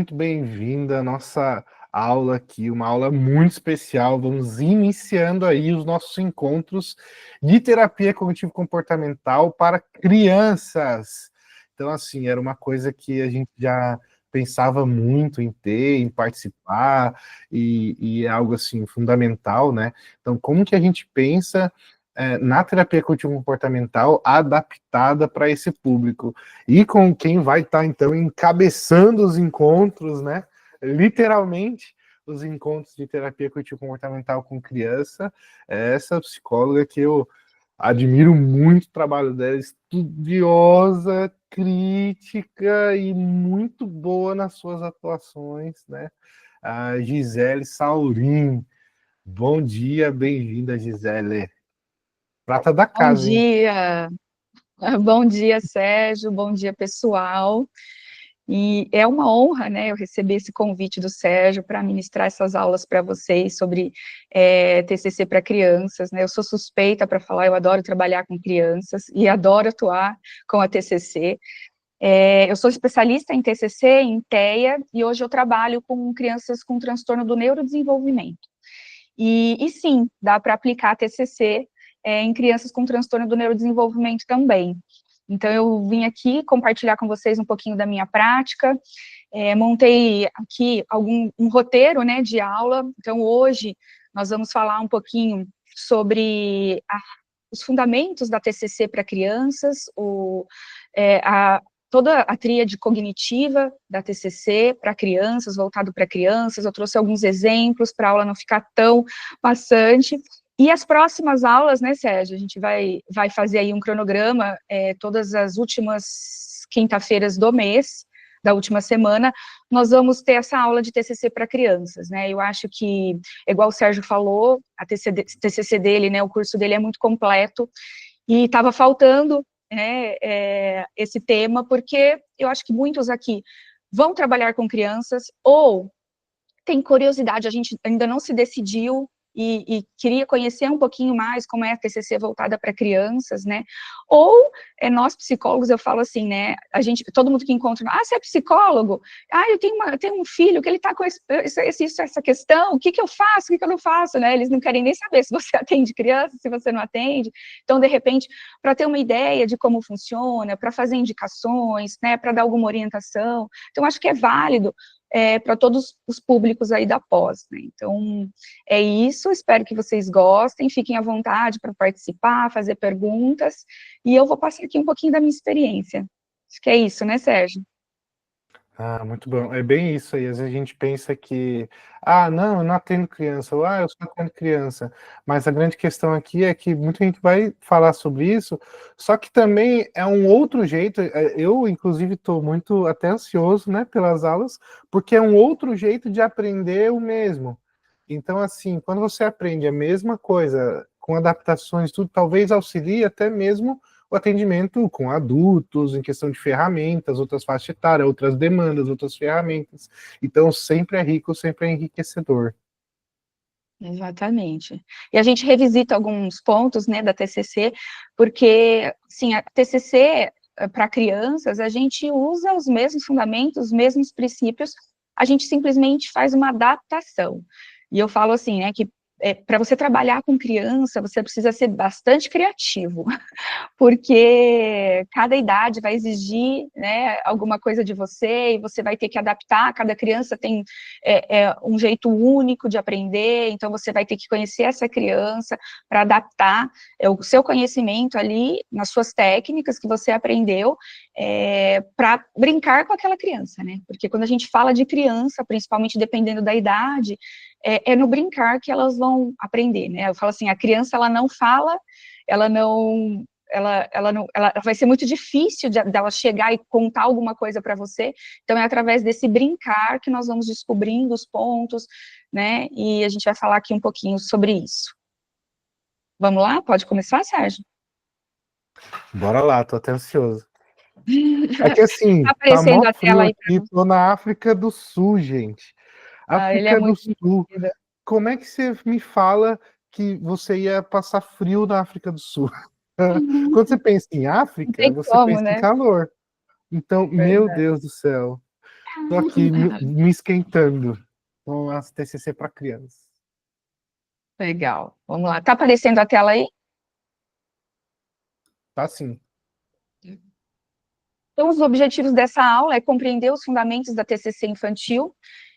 muito bem-vinda à nossa aula aqui, uma aula muito especial. Vamos iniciando aí os nossos encontros de terapia cognitivo-comportamental para crianças. Então, assim, era uma coisa que a gente já pensava muito em ter, em participar, e é algo, assim, fundamental, né? Então, como que a gente pensa na terapia cognitivo-comportamental adaptada para esse público? E com quem vai estar, então, encabeçando os encontros, né? Literalmente, os encontros de terapia cognitivo-comportamental com criança, é essa psicóloga que eu admiro muito o trabalho dela, estudiosa, crítica e muito boa nas suas atuações, né? A Gisele Saurin. Bom dia, bem-vinda, Gisele. Prata da Bom casa, hein? dia, bom dia, Sérgio, bom dia, pessoal. E é uma honra, né, eu receber esse convite do Sérgio para ministrar essas aulas para vocês sobre TCC para crianças, né? Eu sou suspeita para falar, eu adoro trabalhar com crianças e adoro atuar com a TCC. Eu sou especialista em TCC, em TEA, e hoje eu trabalho com crianças com transtorno do neurodesenvolvimento. E sim, dá para aplicar TCC em crianças com transtorno do neurodesenvolvimento também. Então, eu vim aqui compartilhar com vocês um pouquinho da minha prática, montei aqui um roteiro, né, de aula. Então, hoje, nós vamos falar um pouquinho sobre os fundamentos da TCC para crianças, toda a tríade cognitiva da TCC para crianças, voltado para crianças. Eu trouxe alguns exemplos para a aula não ficar tão maçante. E as próximas aulas, né, Sérgio, a gente vai fazer aí um cronograma, todas as últimas quinta-feiras do mês, da última semana, nós vamos ter essa aula de TCC para crianças, né? Eu acho que, igual o Sérgio falou, a TCC dele, né, o curso dele é muito completo, e estava faltando, né, esse tema, porque eu acho que muitos aqui vão trabalhar com crianças, ou tem curiosidade, a gente ainda não se decidiu, e queria conhecer um pouquinho mais como é a TCC voltada para crianças, né, ou nós psicólogos, eu falo assim, né, todo mundo que encontra, você é psicólogo? Eu tenho um filho que ele está com essa questão, o que eu faço, o que eu não faço, né, eles não querem nem saber se você atende criança, se você não atende. Então, de repente, para ter uma ideia de como funciona, para fazer indicações, né, para dar alguma orientação, então acho que é válido para todos os públicos aí da pós, né? Então, é isso, espero que vocês gostem, fiquem à vontade para participar, fazer perguntas, e eu vou passar aqui um pouquinho da minha experiência. Acho que é isso, né, Sérgio? Ah, muito bom. É bem isso aí. Às vezes a gente pensa que, não, eu não atendo criança, ou eu só atendo criança. Mas a grande questão aqui é que muita gente vai falar sobre isso, só que também é um outro jeito. Eu, inclusive, estou muito até ansioso, né, pelas aulas, porque é um outro jeito de aprender o mesmo. Então, assim, quando você aprende a mesma coisa, com adaptações, tudo, talvez auxilie até mesmo o atendimento com adultos, em questão de ferramentas, outras faixas etárias, outras demandas, outras ferramentas. Então, sempre é rico, sempre é enriquecedor. Exatamente. E a gente revisita alguns pontos, né, da TCC, porque, sim, a TCC para crianças, a gente usa os mesmos fundamentos, os mesmos princípios, a gente simplesmente faz uma adaptação. E eu falo assim, né, que para você trabalhar com criança, você precisa ser bastante criativo, porque cada idade vai exigir, né, alguma coisa de você, e você vai ter que adaptar, cada criança tem um jeito único de aprender, então você vai ter que conhecer essa criança para adaptar o seu conhecimento ali, nas suas técnicas que você aprendeu, para brincar com aquela criança, né, porque quando a gente fala de criança, principalmente dependendo da idade, é no brincar que elas vão aprender, né, eu falo assim, a criança, ela não fala, ela não ela vai ser muito difícil dela chegar e contar alguma coisa para você, então é através desse brincar que nós vamos descobrindo os pontos, né, e a gente vai falar aqui um pouquinho sobre isso. Vamos lá? Pode começar, Sérgio? Bora lá, tô até ansioso. É que Tá assim, tá mó aparecendo a tela frio aí para aqui, tô na África do Sul, gente. ele é África do muito Sul. divertido. Como é que você me fala que você ia passar frio na África do Sul? Quando você pensa em Não África, tem você como, pensa em né? calor. Então, meu Verdade. Deus do céu. Estou aqui me esquentando com as TCC para crianças. Legal. Vamos lá. Tá aparecendo a tela aí? Tá sim. Então, os objetivos dessa aula é compreender os fundamentos da TCC infantil,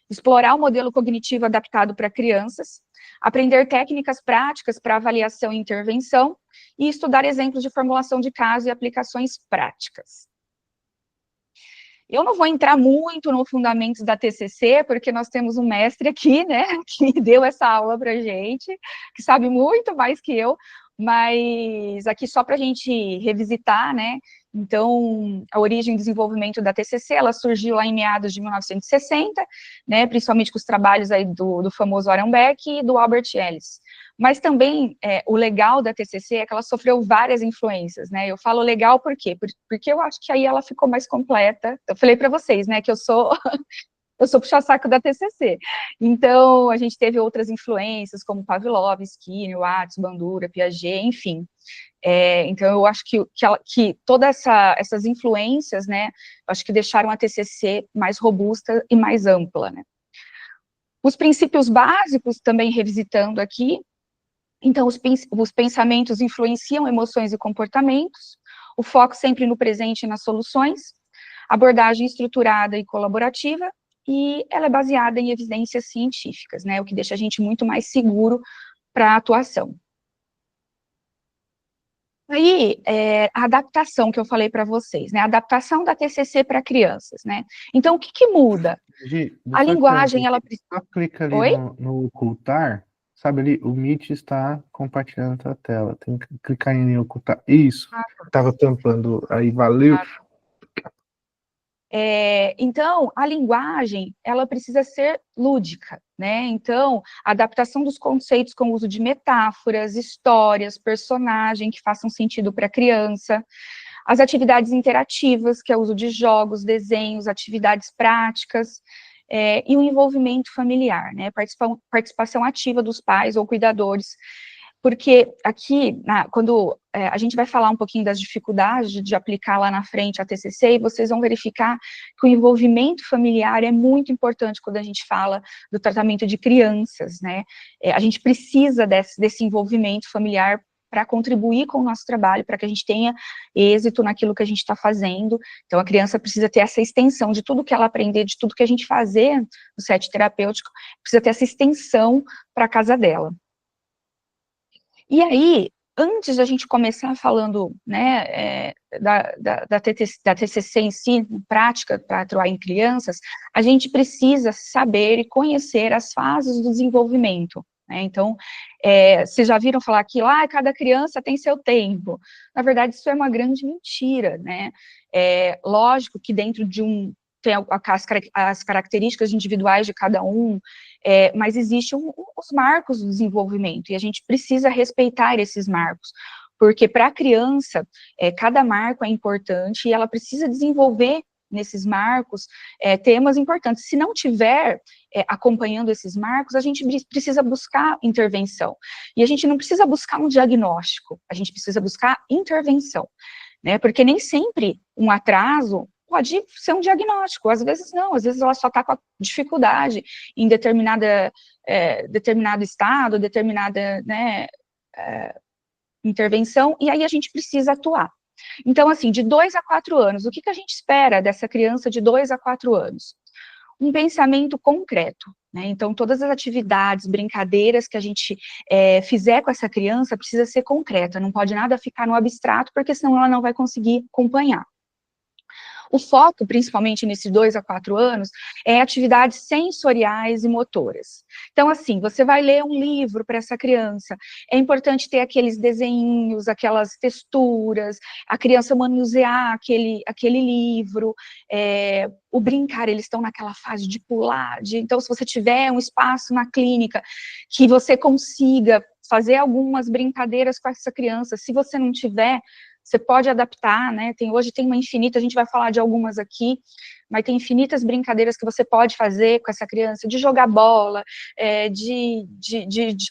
explorar o modelo cognitivo adaptado para crianças, aprender técnicas práticas para avaliação e intervenção e estudar exemplos de formulação de caso e aplicações práticas. Eu não vou entrar muito no fundamentos da TCC, porque nós temos um mestre aqui, né, que deu essa aula para a gente, que sabe muito mais que eu, mas aqui só para a gente revisitar, né, então, a origem e desenvolvimento da TCC, ela surgiu lá em meados de 1960, né, principalmente com os trabalhos aí do famoso Aaron Beck e do Albert Ellis. Mas também, o legal da TCC é que ela sofreu várias influências, né, eu falo legal por quê? Porque eu acho que aí ela ficou mais completa. Eu falei para vocês, né, que eu sou puxa-saco da TCC. Então, a gente teve outras influências, como Pavlov, Skinner, Watts, Bandura, Piaget, enfim. Então, eu acho que todas essas influências, né, acho que deixaram a TCC mais robusta e mais ampla, né. Os princípios básicos, também revisitando aqui, então, os pensamentos influenciam emoções e comportamentos, o foco sempre no presente e nas soluções, abordagem estruturada e colaborativa, e ela é baseada em evidências científicas, né, o que deixa a gente muito mais seguro para a atuação. Aí, a adaptação que eu falei para vocês, né, a adaptação da TCC para crianças, né, então o que muda? Gi, A linguagem, ela... só clica ali Oi? no ocultar, sabe ali, o Meet está compartilhando a tela, tem que clicar em ocultar, isso, estava tampando, aí valeu. Então, a linguagem, ela precisa ser lúdica, né, então, a adaptação dos conceitos com o uso de metáforas, histórias, personagem que façam sentido para a criança, as atividades interativas, que é o uso de jogos, desenhos, atividades práticas, e o envolvimento familiar, né, participação ativa dos pais ou cuidadores, porque aqui, quando a gente vai falar um pouquinho das dificuldades de aplicar lá na frente a TCC, e vocês vão verificar que o envolvimento familiar é muito importante quando a gente fala do tratamento de crianças, né, a gente precisa desse envolvimento familiar para contribuir com o nosso trabalho, para que a gente tenha êxito naquilo que a gente está fazendo. Então, a criança precisa ter essa extensão de tudo que ela aprender, de tudo que a gente fazer no set terapêutico, precisa ter essa extensão para a casa dela. E aí, antes da gente começar falando, né, da TCC em si, prática para atuar em crianças, a gente precisa saber e conhecer as fases do desenvolvimento, né, então, vocês já viram falar que lá cada criança tem seu tempo. Na verdade, isso é uma grande mentira, né, lógico que dentro de tem as características individuais de cada um, mas existem os marcos do desenvolvimento, e a gente precisa respeitar esses marcos, porque para a criança, cada marco é importante, e ela precisa desenvolver nesses marcos temas importantes. Se não tiver acompanhando esses marcos, a gente precisa buscar intervenção, e a gente não precisa buscar um diagnóstico, a gente precisa buscar intervenção, né, porque nem sempre um atraso pode ser um diagnóstico, às vezes não, às vezes ela só está com a dificuldade em determinado estado, determinada, né, intervenção, e aí a gente precisa atuar. Então, assim, de 2 a 4 anos, o que a gente espera dessa criança de 2 a 4 anos? Um pensamento concreto, né, então todas as atividades, brincadeiras que a gente fizer com essa criança precisa ser concreta, não pode nada ficar no abstrato, porque senão ela não vai conseguir acompanhar. O foco, principalmente nesses 2 a 4 anos, é atividades sensoriais e motoras. Então, assim, você vai ler um livro para essa criança, é importante ter aqueles desenhos, aquelas texturas, a criança manusear aquele livro, o brincar, eles estão naquela fase de pular, então, se você tiver um espaço na clínica que você consiga fazer algumas brincadeiras com essa criança, se você não tiver, você pode adaptar, né, hoje tem uma infinita, a gente vai falar de algumas aqui, mas tem infinitas brincadeiras que você pode fazer com essa criança, de jogar bola,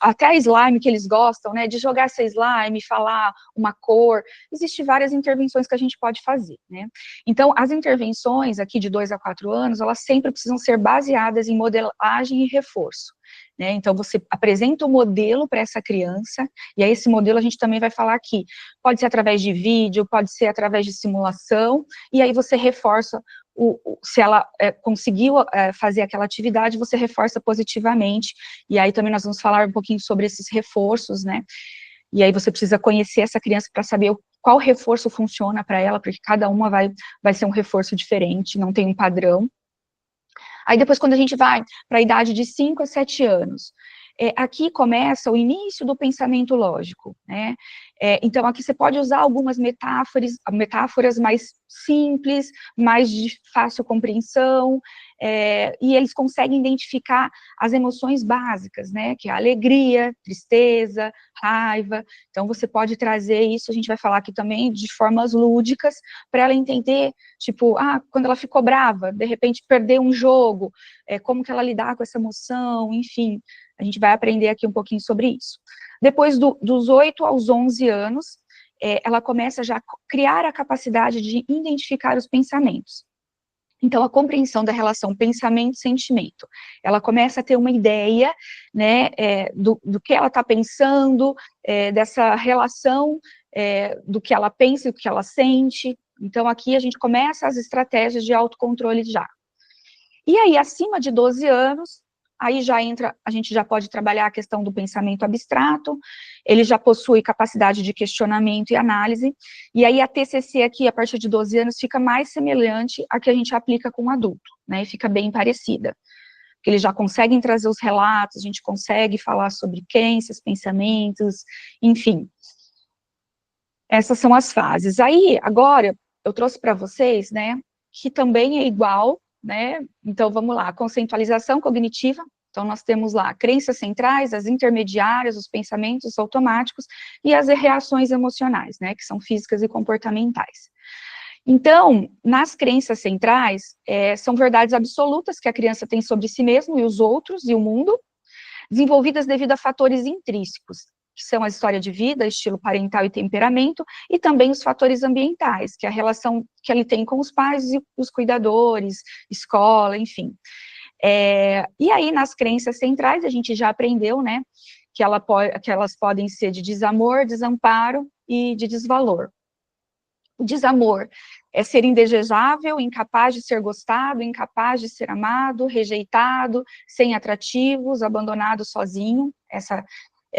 até a slime que eles gostam, né, de jogar essa slime, falar uma cor, existem várias intervenções que a gente pode fazer, né. Então, as intervenções aqui de 2 a 4 anos, elas sempre precisam ser baseadas em modelagem e reforço, né, então você apresenta o modelo para essa criança, e aí esse modelo a gente também vai falar aqui, pode ser através de vídeo, pode ser através de simulação, e aí você reforça, se ela conseguiu fazer aquela atividade, você reforça positivamente, e aí também nós vamos falar um pouquinho sobre esses reforços, né, e aí você precisa conhecer essa criança para saber qual reforço funciona para ela, porque cada uma vai ser um reforço diferente, não tem um padrão. Aí depois, quando a gente vai para a idade de 5 a 7 anos, aqui começa o início do pensamento lógico, né? Então, aqui você pode usar algumas metáforas mais simples, mais de fácil compreensão, e eles conseguem identificar as emoções básicas, né? Que é a alegria, tristeza, raiva. Então, você pode trazer isso, a gente vai falar aqui também, de formas lúdicas, para ela entender, tipo, quando ela ficou brava, de repente perdeu um jogo, como que ela lidar com essa emoção, enfim, a gente vai aprender aqui um pouquinho sobre isso. Depois dos 8 aos 11 anos, ela começa já a criar a capacidade de identificar os pensamentos. Então, a compreensão da relação pensamento-sentimento, ela começa a ter uma ideia, né, do que ela está pensando, dessa relação do que ela pensa e do que ela sente. Então, aqui a gente começa as estratégias de autocontrole já. E aí, acima de 12 anos, aí já entra, a gente já pode trabalhar a questão do pensamento abstrato, ele já possui capacidade de questionamento e análise, e aí a TCC aqui, a partir de 12 anos, fica mais semelhante à que a gente aplica com o adulto, né, e fica bem parecida, porque eles já conseguem trazer os relatos, a gente consegue falar sobre crenças, pensamentos, enfim. Essas são as fases. Aí, agora, eu trouxe para vocês, né, que também é igual, né, então vamos lá, conceitualização cognitiva, então nós temos lá crenças centrais, as intermediárias, os pensamentos automáticos e as reações emocionais, né, que são físicas e comportamentais. Então, nas crenças centrais, são verdades absolutas que a criança tem sobre si mesmo e os outros e o mundo, desenvolvidas devido a fatores intrínsecos, que são a história de vida, estilo parental e temperamento, e também os fatores ambientais, que é a relação que ele tem com os pais e os cuidadores, escola, enfim. E aí, nas crenças centrais, a gente já aprendeu, né, que elas podem ser de desamor, desamparo e de desvalor. O desamor é ser indesejável, incapaz de ser gostado, incapaz de ser amado, rejeitado, sem atrativos, abandonado sozinho, essa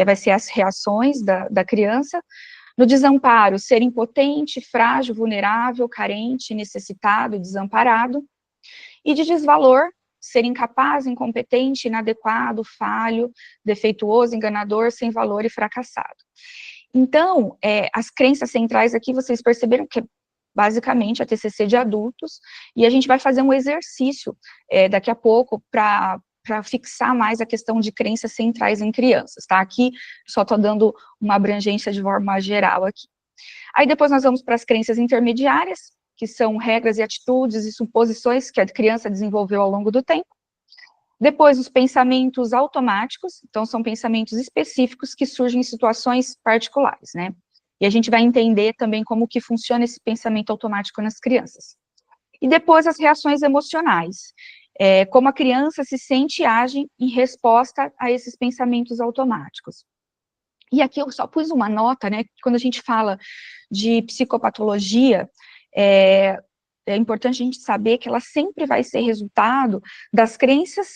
vai ser as reações da criança. No desamparo, ser impotente, frágil, vulnerável, carente, necessitado, desamparado. E de desvalor, ser incapaz, incompetente, inadequado, falho, defeituoso, enganador, sem valor e fracassado. Então, as crenças centrais aqui, vocês perceberam que é basicamente a TCC de adultos, e a gente vai fazer um exercício daqui a pouco para fixar mais a questão de crenças centrais em crianças, tá? Aqui, só estou dando uma abrangência de forma geral aqui. Aí depois nós vamos para as crenças intermediárias, que são regras e atitudes e suposições que a criança desenvolveu ao longo do tempo. Depois, os pensamentos automáticos, então são pensamentos específicos que surgem em situações particulares, né? E a gente vai entender também como que funciona esse pensamento automático nas crianças. E depois, as reações emocionais, como a criança se sente e age em resposta a esses pensamentos automáticos. E aqui eu só pus uma nota, né, quando a gente fala de psicopatologia, é importante a gente saber que ela sempre vai ser resultado das crenças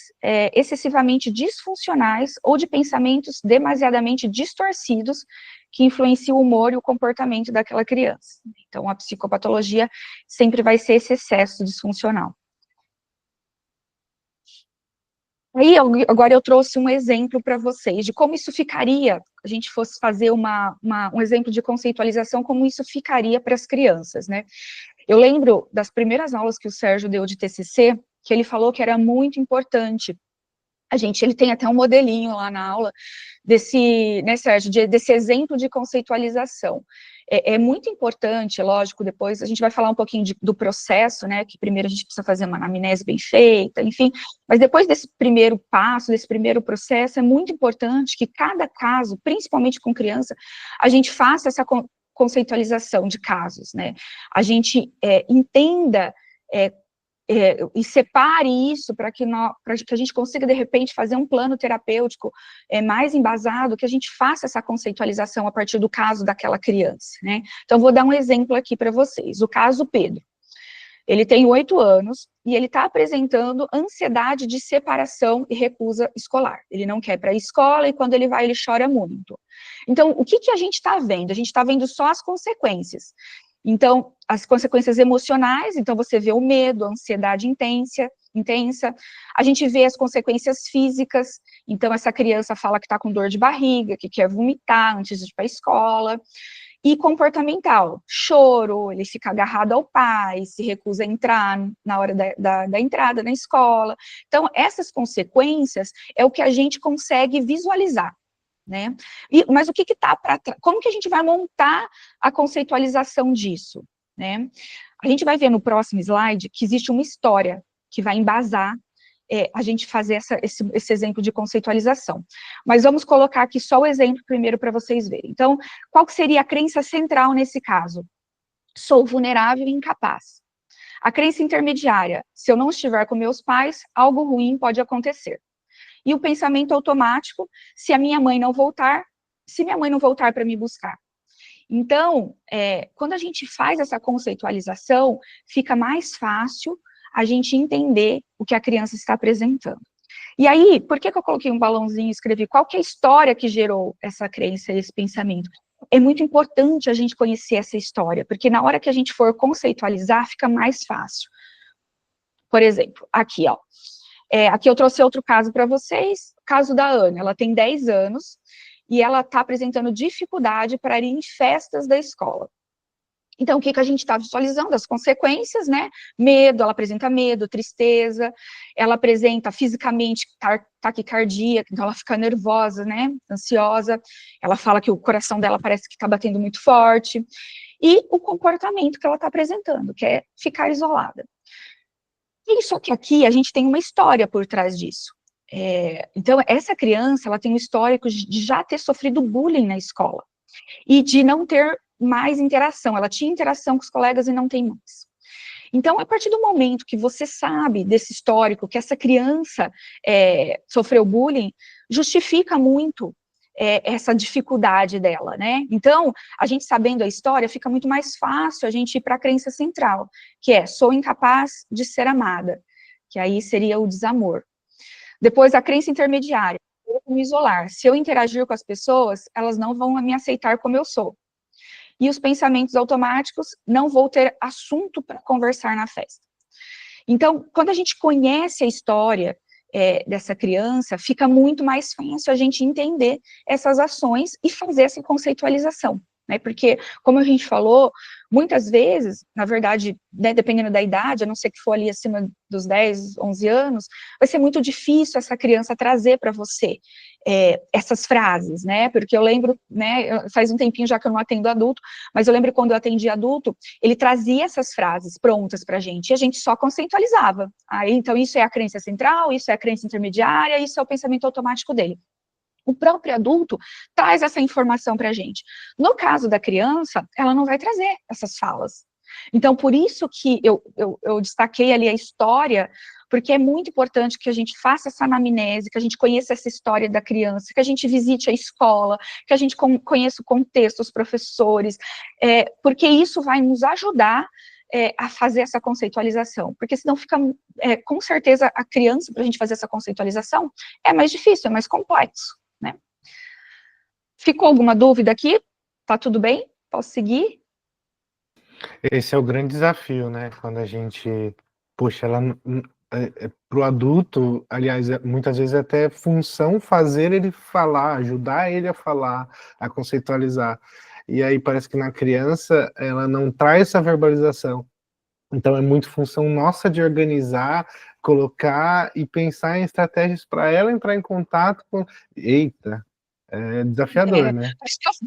excessivamente disfuncionais ou de pensamentos demasiadamente distorcidos que influenciam o humor e o comportamento daquela criança. Então, a psicopatologia sempre vai ser esse excesso disfuncional. Aí, agora eu trouxe um exemplo para vocês de como isso ficaria, a gente fosse fazer um exemplo de conceitualização, como isso ficaria para as crianças, né? Eu lembro das primeiras aulas que o Sérgio deu de TCC, que ele falou que era muito importante ele tem até um modelinho lá na aula desse, né, Sérgio, desse exemplo de conceitualização. É muito importante, lógico, depois a gente vai falar um pouquinho do processo, né, que primeiro a gente precisa fazer uma anamnese bem feita, enfim, mas depois desse primeiro passo, desse primeiro processo, é muito importante que cada caso, principalmente com criança, a gente faça essa conceitualização de casos, né, a gente entenda e separe isso para que a gente consiga, de repente, fazer um plano terapêutico mais embasado, que a gente faça essa conceitualização a partir do caso daquela criança, né? Então, vou dar um exemplo aqui para vocês. O caso Pedro. Ele tem 8 anos e ele está apresentando ansiedade de separação e recusa escolar. Ele não quer ir para a escola e quando ele vai, ele chora muito. Então, o que a gente está vendo? A gente está vendo só as consequências. Então, as consequências emocionais, então você vê o medo, a ansiedade intensa, a gente vê as consequências físicas, então essa criança fala que está com dor de barriga, que quer vomitar antes de ir para a escola, e comportamental, choro, ele fica agarrado ao pai, se recusa a entrar na hora da entrada na escola. Então, essas consequências é o que a gente consegue visualizar, né? Mas o que está para trás? Como que a gente vai montar a conceitualização disso, né? A gente vai ver no próximo slide que existe uma história que vai embasar a gente fazer esse exemplo de conceitualização. Mas vamos colocar aqui só o exemplo primeiro para vocês verem. Então, qual que seria a crença central nesse caso? Sou vulnerável e incapaz. A crença intermediária, se eu não estiver com meus pais, algo ruim pode acontecer. E o pensamento automático, se minha mãe não voltar para me buscar. Então, quando a gente faz essa conceitualização, fica mais fácil a gente entender o que a criança está apresentando. E aí, por que eu coloquei um balãozinho e escrevi qual que é a história que gerou essa crença, esse pensamento? É muito importante a gente conhecer essa história, porque na hora que a gente for conceitualizar, fica mais fácil. Por exemplo, aqui, ó. Aqui eu trouxe outro caso para vocês, o caso da Ana, ela tem 10 anos, e ela está apresentando dificuldade para ir em festas da escola. Então, o que a gente está visualizando? As consequências, né? Medo, ela apresenta medo, tristeza, ela apresenta fisicamente taquicardia, então ela fica nervosa, né? Ansiosa, ela fala que o coração dela parece que está batendo muito forte, e o comportamento que ela está apresentando, que é ficar isolada. Só que aqui a gente tem uma história por trás disso. Então, essa criança, ela tem um histórico de já ter sofrido bullying na escola, e de não ter mais interação, ela tinha interação com os colegas e não tem mais. Então, a partir do momento que você sabe desse histórico, que essa criança sofreu bullying, justifica muito essa dificuldade dela, né? Então, a gente sabendo a história, fica muito mais fácil a gente ir para a crença central, que é, sou incapaz de ser amada, que aí seria o desamor. Depois, a crença intermediária, eu vou me isolar. Se eu interagir com as pessoas, elas não vão me aceitar como eu sou. E os pensamentos automáticos, não vou ter assunto para conversar na festa. Então, quando a gente conhece a história dessa criança, fica muito mais fácil a gente entender essas ações e fazer essa conceitualização, né? Porque, como a gente falou, muitas vezes, na verdade, né, dependendo da idade, a não ser que for ali acima dos 10, 11 anos, vai ser muito difícil essa criança trazer para você essas frases, né? Porque eu lembro, né, faz um tempinho já que eu não atendo adulto, mas eu lembro quando eu atendi adulto, ele trazia essas frases prontas para a gente, e a gente só conceitualizava. Aí, então, isso é a crença central, isso é a crença intermediária, isso é o pensamento automático dele. O próprio adulto traz essa informação para a gente. No caso da criança, ela não vai trazer essas falas. Então, por isso que eu destaquei ali a história, porque é muito importante que a gente faça essa anamnese, que a gente conheça essa história da criança, que a gente visite a escola, que a gente conheça o contexto, os professores, porque isso vai nos ajudar a fazer essa conceitualização, porque senão fica, com certeza, a criança, para a gente fazer essa conceitualização, é mais difícil, é mais complexo, né? Ficou alguma dúvida aqui? Tá tudo bem? Posso seguir? Esse é o grande desafio, né? Quando a gente, puxa, ela para o adulto, aliás, muitas vezes até função fazer ele falar, ajudar ele a falar, a conceitualizar. E aí parece que na criança ela não traz essa verbalização. Então é muito função nossa de organizar, colocar e pensar em estratégias para ela entrar em contato com eita, é desafiador, É, né.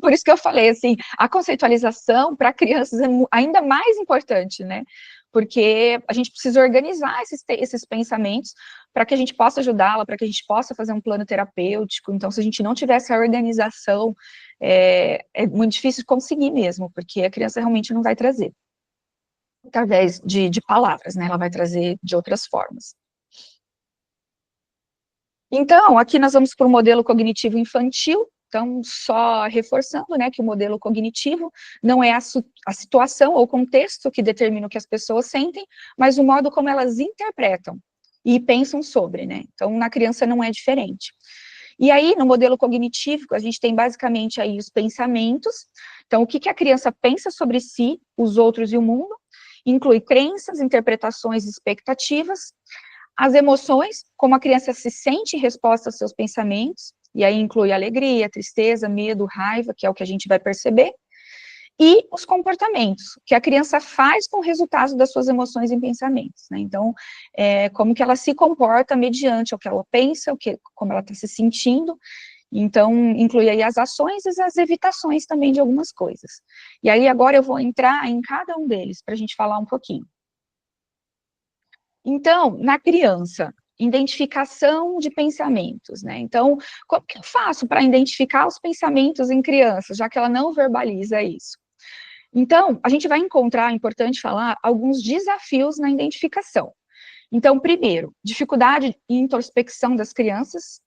por isso que eu falei, assim, a conceitualização para crianças é ainda mais importante, né, porque a gente precisa organizar esses pensamentos para que a gente possa ajudá-la, para que a gente possa fazer um plano terapêutico. Então, se a gente não tiver essa organização, é muito difícil de conseguir mesmo, porque a criança realmente não vai trazer através de palavras, né, ela vai trazer de outras formas. Então, aqui nós vamos para o modelo cognitivo infantil. Então, só reforçando, né, que o modelo cognitivo não é a situação ou contexto que determina o que as pessoas sentem, mas o modo como elas interpretam e pensam sobre, né. Então, na criança não é diferente. E aí, no modelo cognitivo, a gente tem basicamente aí os pensamentos. Então, o que que a criança pensa sobre si, os outros e o mundo, inclui crenças, interpretações e expectativas. As emoções, como a criança se sente em resposta aos seus pensamentos, e aí inclui alegria, tristeza, medo, raiva, que é o que a gente vai perceber, e os comportamentos, que a criança faz com o resultado das suas emoções e pensamentos, né? Então, como que ela se comporta mediante o que ela pensa, como ela está se sentindo. Então, inclui aí as ações e as evitações também de algumas coisas. E aí, agora eu vou entrar em cada um deles, para a gente falar um pouquinho. Então, na criança, identificação de pensamentos, né? Então, como que eu faço para identificar os pensamentos em criança, já que ela não verbaliza isso? Então, a gente vai encontrar, é importante falar, alguns desafios na identificação. Então, primeiro, dificuldade em introspecção das crianças,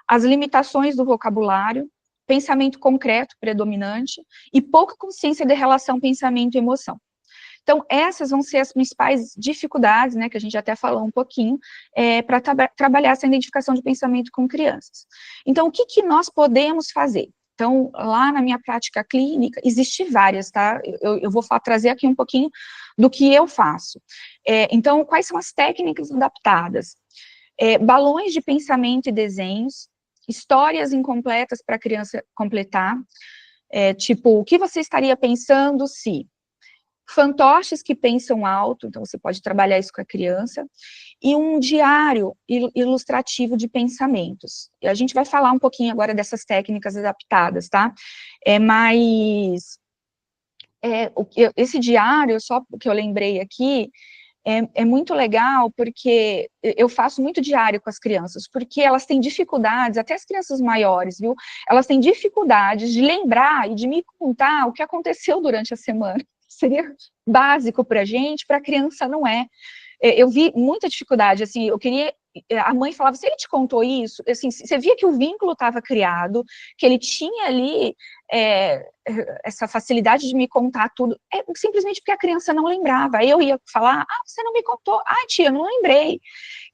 as limitações do vocabulário, pensamento concreto predominante e pouca consciência de relação pensamento e emoção. Então, essas vão ser as principais dificuldades, né, que a gente até falou um pouquinho, para trabalhar essa identificação de pensamento com crianças. Então, o que que nós podemos fazer? Então, lá na minha prática clínica, existe várias, tá? Eu vou trazer aqui um pouquinho do que eu faço. Então, quais são as técnicas adaptadas? Balões de pensamento e desenhos, histórias incompletas para a criança completar, tipo, o que você estaria pensando se fantoches que pensam alto, então você pode trabalhar isso com a criança, e um diário ilustrativo de pensamentos. E a gente vai falar um pouquinho agora dessas técnicas adaptadas, tá? Mas esse diário, só que eu lembrei aqui, é muito legal, porque eu faço muito diário com as crianças, porque elas têm dificuldades, até as crianças maiores, viu? Elas têm dificuldades de lembrar e de me contar o que aconteceu durante a semana. Seria básico para a gente, para a criança não é. Eu vi muita dificuldade, assim, eu queria... A mãe falava, se ele te contou isso, assim, você via que o vínculo estava criado, que ele tinha ali essa facilidade de me contar tudo, simplesmente porque a criança não lembrava. Aí eu ia falar, você não me contou. Tia, eu não lembrei.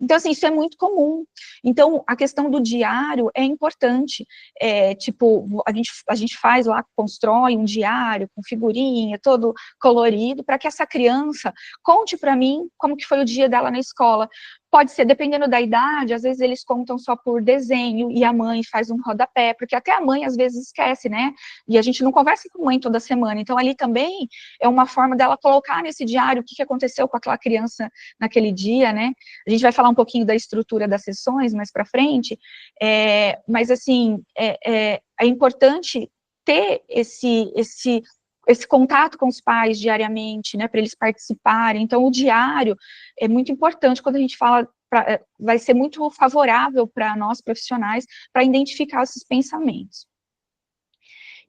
Então, assim, isso é muito comum. Então, a questão do diário é importante. Tipo, a gente faz lá, constrói um diário com figurinha, todo colorido, para que essa criança conte para mim como que foi o dia dela na escola. Pode ser, dependendo da idade, às vezes eles contam só por desenho, e a mãe faz um rodapé, porque até a mãe às vezes esquece, né? E a gente não conversa com a mãe toda semana, então ali também é uma forma dela colocar nesse diário o que aconteceu com aquela criança naquele dia, né? A gente vai falar um pouquinho da estrutura das sessões mais para frente, mas assim, é importante ter esse contato com os pais diariamente, né, para eles participarem. Então, o diário é muito importante quando a gente fala, vai ser muito favorável para nós profissionais, para identificar esses pensamentos.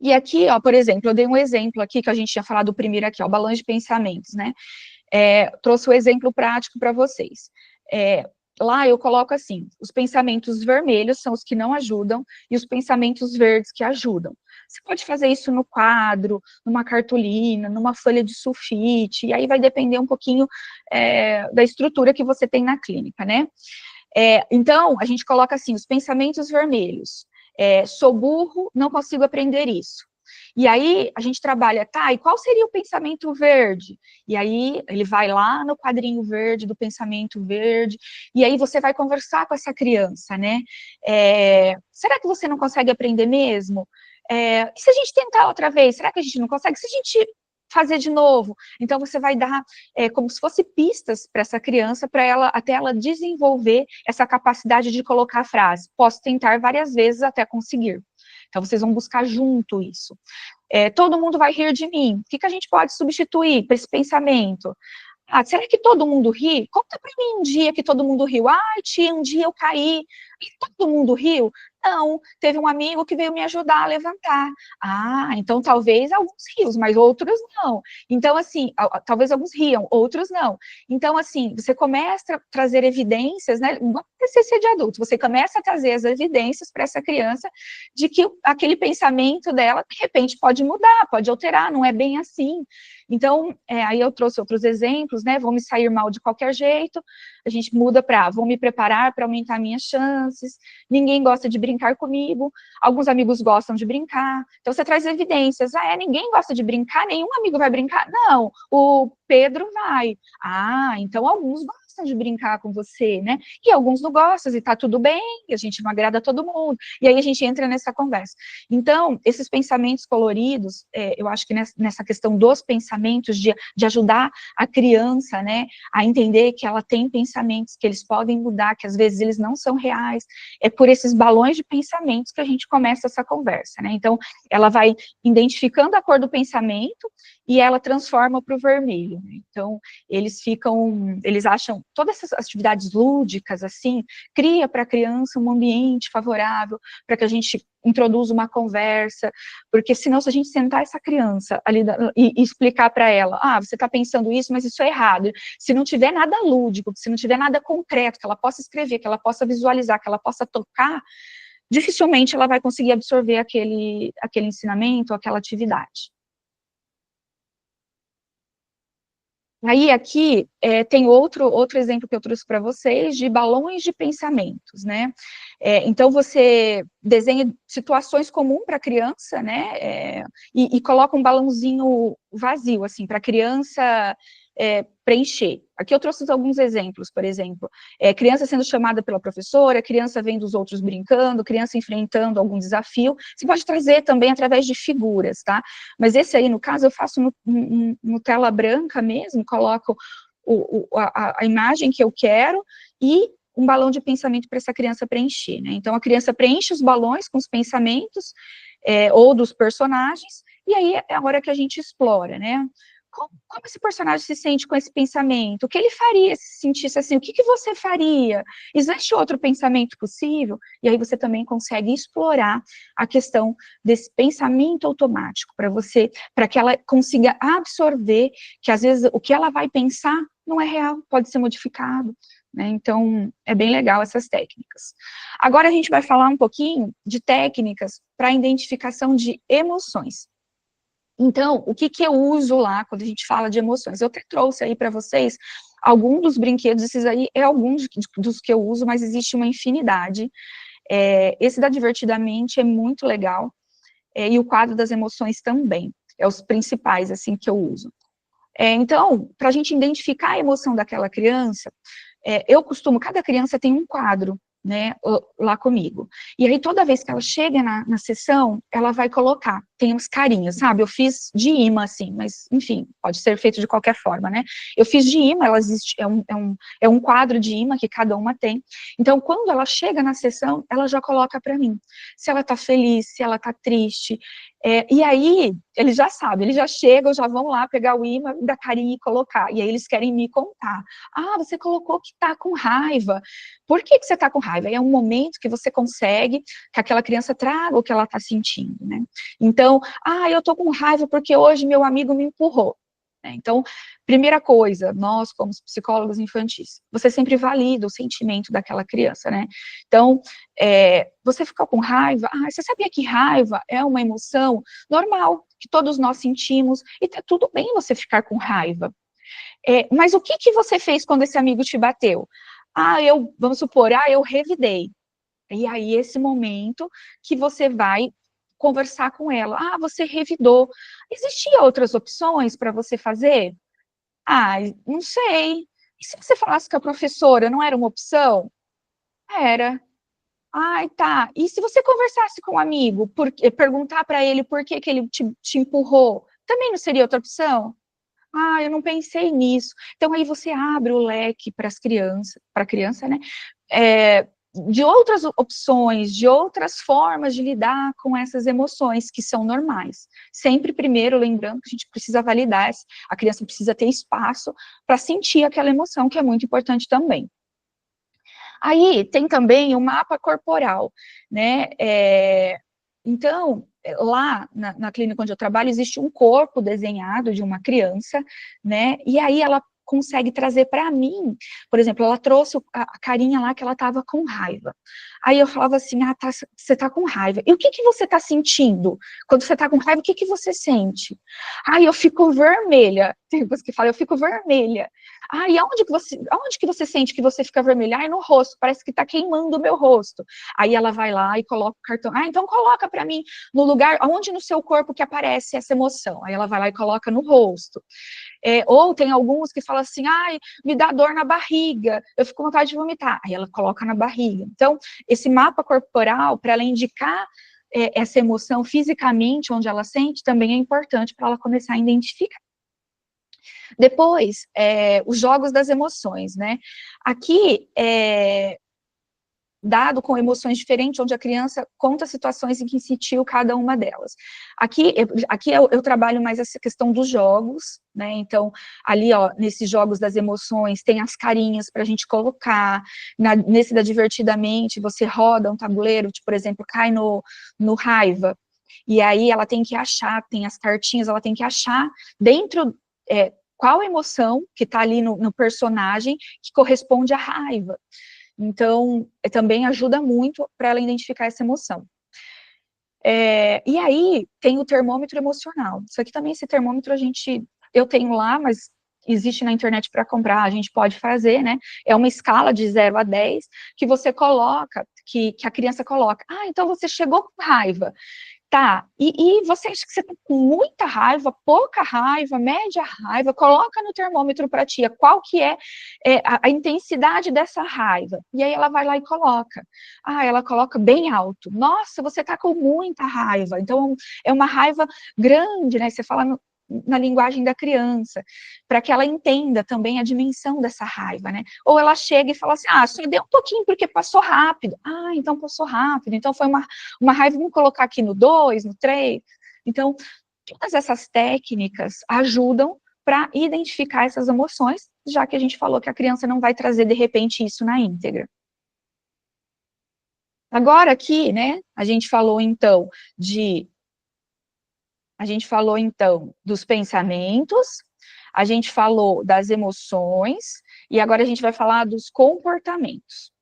E aqui, ó, por exemplo, eu dei um exemplo aqui, que a gente tinha falado primeiro aqui, ó, balões de pensamentos, né, trouxe o exemplo prático para vocês. Lá eu coloco assim, os pensamentos vermelhos são os que não ajudam, e os pensamentos verdes que ajudam. Você pode fazer isso no quadro, numa cartolina, numa folha de sulfite, e aí vai depender um pouquinho da estrutura que você tem na clínica, né? Então, a gente coloca assim, os pensamentos vermelhos. Sou burro, não consigo aprender isso. E aí, a gente trabalha, tá, e qual seria o pensamento verde? E aí, ele vai lá no quadrinho verde, do pensamento verde, e aí você vai conversar com essa criança, né? Será que você não consegue aprender mesmo? E se a gente tentar outra vez, será que a gente não consegue? Se a gente fazer de novo. Então, você vai dar como se fosse pistas para essa criança, para ela, até ela desenvolver essa capacidade de colocar a frase. Posso tentar várias vezes até conseguir. Então, vocês vão buscar junto isso. Todo mundo vai rir de mim. O que a gente pode substituir para esse pensamento? Ah, será que todo mundo ri? Conta para mim um dia que todo mundo riu. Ai, tia, um dia eu caí e todo mundo riu. Não, teve um amigo que veio me ajudar a levantar. Ah, então talvez alguns riam, mas outros não. Então, assim, talvez alguns riam, outros não. Então, assim, você começa a trazer evidências, né? Igual TCC de adulto, você começa a trazer as evidências para essa criança de que aquele pensamento dela, de repente, pode mudar, pode alterar, não é bem assim. Então, aí eu trouxe outros exemplos, né? Vou me sair mal de qualquer jeito, a gente muda para vou me preparar para aumentar minhas chances, ninguém gosta de brincar comigo, alguns amigos gostam de brincar, então você traz evidências, ninguém gosta de brincar, nenhum amigo vai brincar, não, o Pedro vai, então alguns gostam de brincar com você, né, e alguns não gostam, e tá tudo bem, e a gente não agrada a todo mundo, e aí a gente entra nessa conversa. Então, esses pensamentos coloridos, eu acho que nessa questão dos pensamentos, de ajudar a criança, né, a entender que ela tem pensamentos, que eles podem mudar, que às vezes eles não são reais, é por esses balões de pensamentos que a gente começa essa conversa, né, então, ela vai identificando a cor do pensamento, e ela transforma para o vermelho, né? Então, eles acham, todas essas atividades lúdicas, assim, cria para a criança um ambiente favorável, para que a gente introduza uma conversa, porque senão se a gente sentar essa criança ali e explicar para ela, você está pensando isso, mas isso é errado, se não tiver nada lúdico, se não tiver nada concreto, que ela possa escrever, que ela possa visualizar, que ela possa tocar, dificilmente ela vai conseguir absorver aquele ensinamento, aquela atividade. Aí, aqui, tem outro exemplo que eu trouxe para vocês, de balões de pensamentos, né? Então, você desenha situações comuns para a criança, né? E coloca um balãozinho vazio, assim, para a criança preencher. Aqui eu trouxe alguns exemplos, por exemplo, criança sendo chamada pela professora, criança vendo os outros brincando, criança enfrentando algum desafio. Você pode trazer também através de figuras, tá? Mas esse aí, no caso, eu faço no tela branca mesmo, coloco a imagem que eu quero e um balão de pensamento para essa criança preencher, né? Então, a criança preenche os balões com os pensamentos ou dos personagens, e aí é a hora que a gente explora, né? Como esse personagem se sente com esse pensamento? O que ele faria se sentisse assim? O que você faria? Existe outro pensamento possível? E aí você também consegue explorar a questão desse pensamento automático, para que ela consiga absorver que às vezes o que ela vai pensar não é real, pode ser modificado, né? Então, é bem legal essas técnicas. Agora a gente vai falar um pouquinho de técnicas para identificação de emoções. Então, o que eu uso lá quando a gente fala de emoções? Eu até trouxe aí para vocês alguns dos brinquedos, esses aí é alguns dos que eu uso, mas existe uma infinidade. Esse da Divertidamente é muito legal, e o quadro das emoções também, é os principais, assim, que eu uso. Então, para a gente identificar a emoção daquela criança, eu costumo, cada criança tem um quadro, né, lá comigo. E aí, toda vez que ela chega na sessão, ela vai colocar, tem uns carinhos, sabe? Eu fiz de imã, assim, mas, enfim, pode ser feito de qualquer forma, né? Eu fiz de imã, ela existe, é um quadro de imã que cada uma tem. Então, quando ela chega na sessão, ela já coloca para mim. Se ela tá feliz, se ela tá triste. E aí, eles já sabem, eles já chegam, já vão lá pegar o imã da carinha e colocar. E aí, eles querem me contar. Você colocou que tá com raiva. Por que você tá com raiva? É um momento que você consegue que aquela criança traga o que ela tá sentindo, né? Então, eu tô com raiva porque hoje meu amigo me empurrou. Então, primeira coisa, nós como psicólogos infantis, você sempre valida o sentimento daquela criança, né? Então, você ficou com raiva, você sabia que raiva é uma emoção normal, que todos nós sentimos, e tá tudo bem você ficar com raiva. Mas o que você fez quando esse amigo te bateu? Vamos supor, eu revidei. E aí, esse momento que você vai conversar com ela. Você revidou. Existiam outras opções para você fazer? Não sei. E se você falasse com a professora, não era uma opção? Era. Tá. E se você conversasse com um amigo, perguntar para ele por que ele te empurrou? Também não seria outra opção? Ah, eu não pensei nisso. Então, aí você abre o leque para as crianças, para a criança, né? De outras opções, de outras formas de lidar com essas emoções que são normais. Sempre, primeiro, lembrando que a gente precisa validar, a criança precisa ter espaço para sentir aquela emoção, que é muito importante também. Aí, tem também o mapa corporal, né? Então, lá na clínica onde eu trabalho, existe um corpo desenhado de uma criança, né? E aí ela consegue trazer para mim, por exemplo, ela trouxe a carinha lá que ela estava com raiva. Aí eu falava assim, você está com raiva. E o que você está sentindo? Quando você está com raiva, o que você sente? Aí eu fico vermelha. Tem pessoas que falam, eu fico vermelha. E aonde que você sente que você fica vermelha? No rosto, parece que está queimando o meu rosto. Aí ela vai lá e coloca o cartão. Então coloca para mim no lugar, onde no seu corpo que aparece essa emoção. Aí ela vai lá e coloca no rosto. Ou tem alguns que falam assim, me dá dor na barriga, eu fico com vontade de vomitar. Aí ela coloca na barriga. Então, esse mapa corporal, para ela indicar essa emoção fisicamente, onde ela sente, também é importante para ela começar a identificar. Depois, os jogos das emoções, né? Aqui, dado com emoções diferentes, onde a criança conta situações em que sentiu cada uma delas. Aqui eu trabalho mais essa questão dos jogos, né? Então, ali, ó, nesses jogos das emoções, tem as carinhas para a gente colocar. Nesse da Divertidamente, você roda um tabuleiro, tipo, por exemplo, cai no raiva, e aí ela tem que achar, tem as cartinhas, ela tem que achar dentro, qual emoção que está ali no personagem que corresponde à raiva. Então, também ajuda muito para ela identificar essa emoção. E aí, tem o termômetro emocional. Isso aqui também, esse termômetro, eu tenho lá, mas existe na internet para comprar, a gente pode fazer, né? É uma escala de 0 a 10, que você coloca, que a criança coloca. Então você chegou com raiva. Tá, e você acha que você tá com muita raiva, pouca raiva, média raiva, coloca no termômetro para tia qual que é, a intensidade dessa raiva. E aí ela vai lá e coloca. Ela coloca bem alto. Nossa, você tá com muita raiva. Então, é uma raiva grande, né? Você fala na linguagem da criança, para que ela entenda também a dimensão dessa raiva, né? Ou ela chega e fala assim, só deu um pouquinho porque passou rápido. Então passou rápido, então foi uma raiva, vamos colocar aqui no 2, no 3. Então, todas essas técnicas ajudam para identificar essas emoções, já que a gente falou que a criança não vai trazer, de repente, isso na íntegra. Agora aqui, né, a gente falou, então, dos pensamentos, a gente falou das emoções, e agora a gente vai falar dos comportamentos.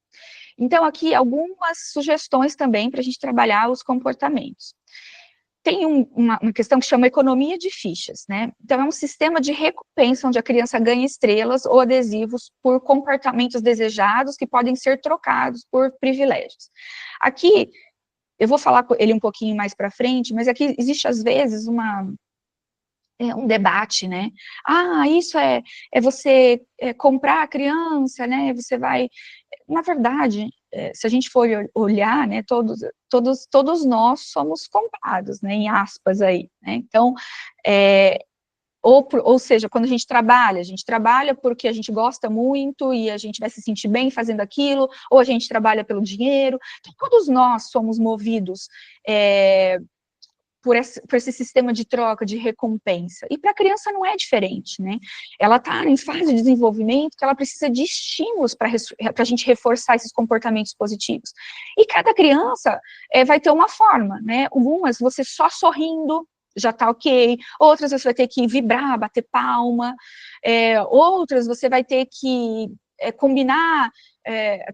Então, aqui, algumas sugestões também para a gente trabalhar os comportamentos. Tem uma questão que chama economia de fichas, né? Então, é um sistema de recompensa onde a criança ganha estrelas ou adesivos por comportamentos desejados que podem ser trocados por privilégios. Aqui, eu vou falar com ele um pouquinho mais para frente, mas aqui existe, às vezes, um debate, né? Isso é você comprar a criança, né? Você vai... Na verdade, se a gente for olhar, né, todos nós somos comprados, né, em aspas aí, né? Então, ou seja, quando a gente trabalha porque a gente gosta muito e a gente vai se sentir bem fazendo aquilo, ou a gente trabalha pelo dinheiro. Então, todos nós somos movidos por esse sistema de troca, de recompensa. E para a criança não é diferente, né? Ela está em fase de desenvolvimento que ela precisa de estímulos para a gente reforçar esses comportamentos positivos. E cada criança vai ter uma forma, né? Algumas você só sorrindo já está ok, outras você vai ter que vibrar, bater palma, outras você vai ter que combinar.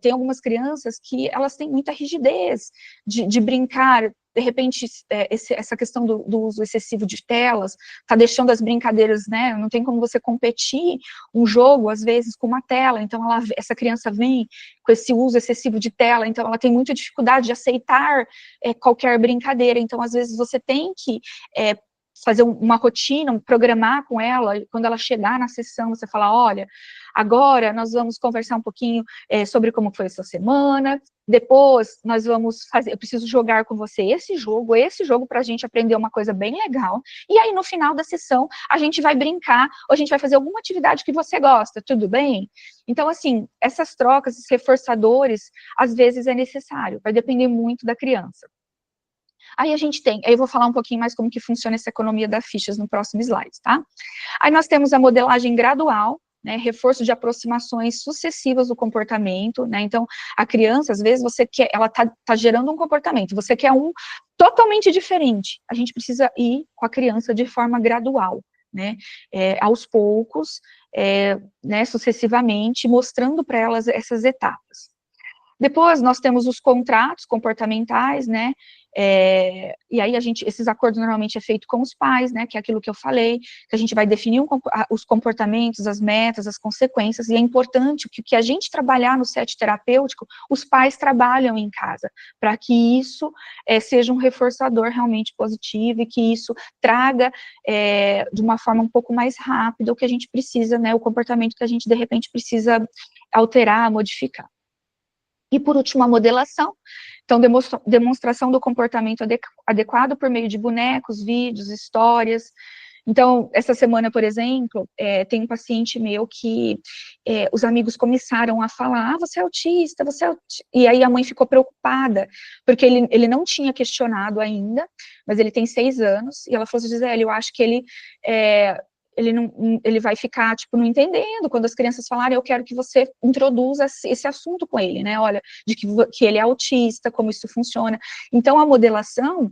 Tem algumas crianças que elas têm muita rigidez de brincar. De repente, essa questão do uso excessivo de telas está deixando as brincadeiras, né? Não tem como você competir um jogo, às vezes, com uma tela. Então, essa criança vem com esse uso excessivo de tela, então ela tem muita dificuldade de aceitar qualquer brincadeira. Então, às vezes, você tem que fazer uma rotina, programar com ela, quando ela chegar na sessão, você fala, olha, agora nós vamos conversar um pouquinho sobre como foi essa semana, depois nós vamos fazer, eu preciso jogar com você esse jogo para a gente aprender uma coisa bem legal, e aí no final da sessão a gente vai brincar, ou a gente vai fazer alguma atividade que você gosta, tudo bem? Então, assim, essas trocas, esses reforçadores, às vezes é necessário, vai depender muito da criança. Aí a gente tem, aí eu vou falar um pouquinho mais como que funciona essa economia das fichas no próximo slide, tá? Aí nós temos a modelagem gradual, né, reforço de aproximações sucessivas do comportamento, né, então a criança, às vezes, você quer, ela tá gerando um comportamento, você quer um totalmente diferente, a gente precisa ir com a criança de forma gradual, né, aos poucos, né, sucessivamente, mostrando para elas essas etapas. Depois, nós temos os contratos comportamentais, né, e aí esses acordos normalmente é feito com os pais, né, que é aquilo que eu falei, que a gente vai definir os comportamentos, as metas, as consequências, e é importante que a gente trabalhar no set terapêutico, os pais trabalham em casa, para que isso seja um reforçador realmente positivo, e que isso traga de uma forma um pouco mais rápida o que a gente precisa, né, o comportamento que a gente, de repente, precisa alterar, modificar. E, por último, a modelação. Então, demonstração do comportamento adequado por meio de bonecos, vídeos, histórias. Então, essa semana, por exemplo, tem um paciente meu que os amigos começaram a falar, você é autista, você é autista. E aí a mãe ficou preocupada, porque ele não tinha questionado ainda, mas ele tem 6 anos, e ela falou assim, Gisele, eu acho que ele vai ficar, tipo, não entendendo, quando as crianças falarem, eu quero que você introduza esse assunto com ele, né, olha, de que ele é autista, como isso funciona. Então, a modelação,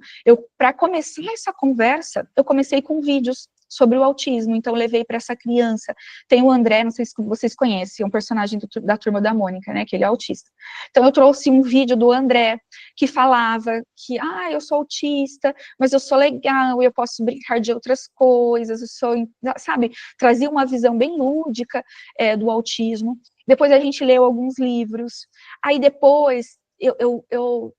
para começar essa conversa, eu comecei com vídeos sobre o autismo, então levei para essa criança. Tem o André, não sei se vocês conhecem, é um personagem da Turma da Mônica, né, que ele é autista. Então eu trouxe um vídeo do André, que falava que, eu sou autista, mas eu sou legal, eu posso brincar de outras coisas, eu sou, sabe, trazia uma visão bem lúdica do autismo. Depois a gente leu alguns livros, aí depois eu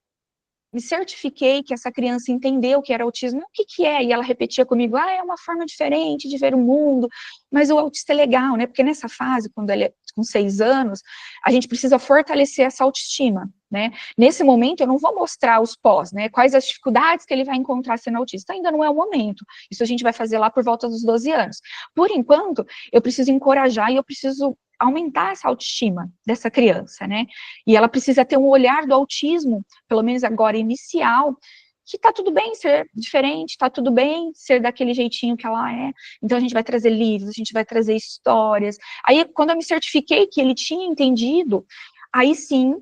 me certifiquei que essa criança entendeu o que era autismo, o que é, e ela repetia comigo, é uma forma diferente de ver o mundo, mas o autista é legal, né, porque nessa fase, quando ele é com 6 anos, a gente precisa fortalecer essa autoestima, né, nesse momento eu não vou mostrar os pós, né, quais as dificuldades que ele vai encontrar sendo autista, ainda não é o momento, isso a gente vai fazer lá por volta dos 12 anos, por enquanto, eu preciso encorajar e eu preciso aumentar essa autoestima dessa criança, né, e ela precisa ter um olhar do autismo, pelo menos agora inicial, que tá tudo bem ser diferente, tá tudo bem ser daquele jeitinho que ela é, então a gente vai trazer livros, a gente vai trazer histórias, aí quando eu me certifiquei que ele tinha entendido, aí sim,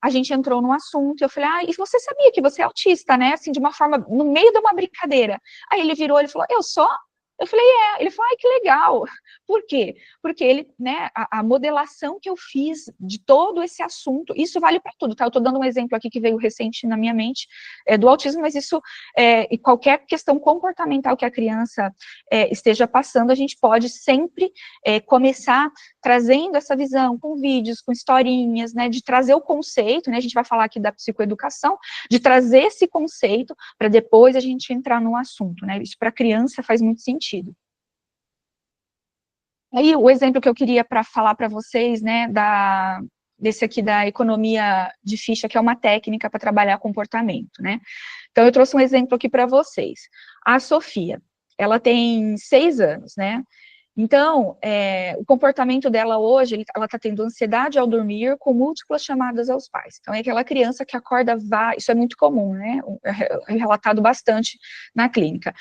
a gente entrou no assunto, e eu falei, e você sabia que você é autista, né, assim, de uma forma, no meio de uma brincadeira, aí ele virou, ele falou, eu sou? Eu falei, ele falou, que legal, por quê? Porque ele, né, a modelação que eu fiz de todo esse assunto, isso vale para tudo, tá? Eu tô dando um exemplo aqui que veio recente na minha mente, do autismo, mas isso, e qualquer questão comportamental que a criança esteja passando, a gente pode sempre começar trazendo essa visão, com vídeos, com historinhas, né, de trazer o conceito, né, a gente vai falar aqui da psicoeducação, de trazer esse conceito, para depois a gente entrar no assunto, né, isso para a criança faz muito sentido. Aí, o exemplo que eu queria falar para vocês, né, desse aqui da economia de ficha, que é uma técnica para trabalhar comportamento, né, então eu trouxe um exemplo aqui para vocês. A Sofia, ela tem 6 anos, né, então, o comportamento dela hoje, ela está tendo ansiedade ao dormir com múltiplas chamadas aos pais. Então, é aquela criança que acorda, isso é muito comum, né? É relatado bastante na clínica.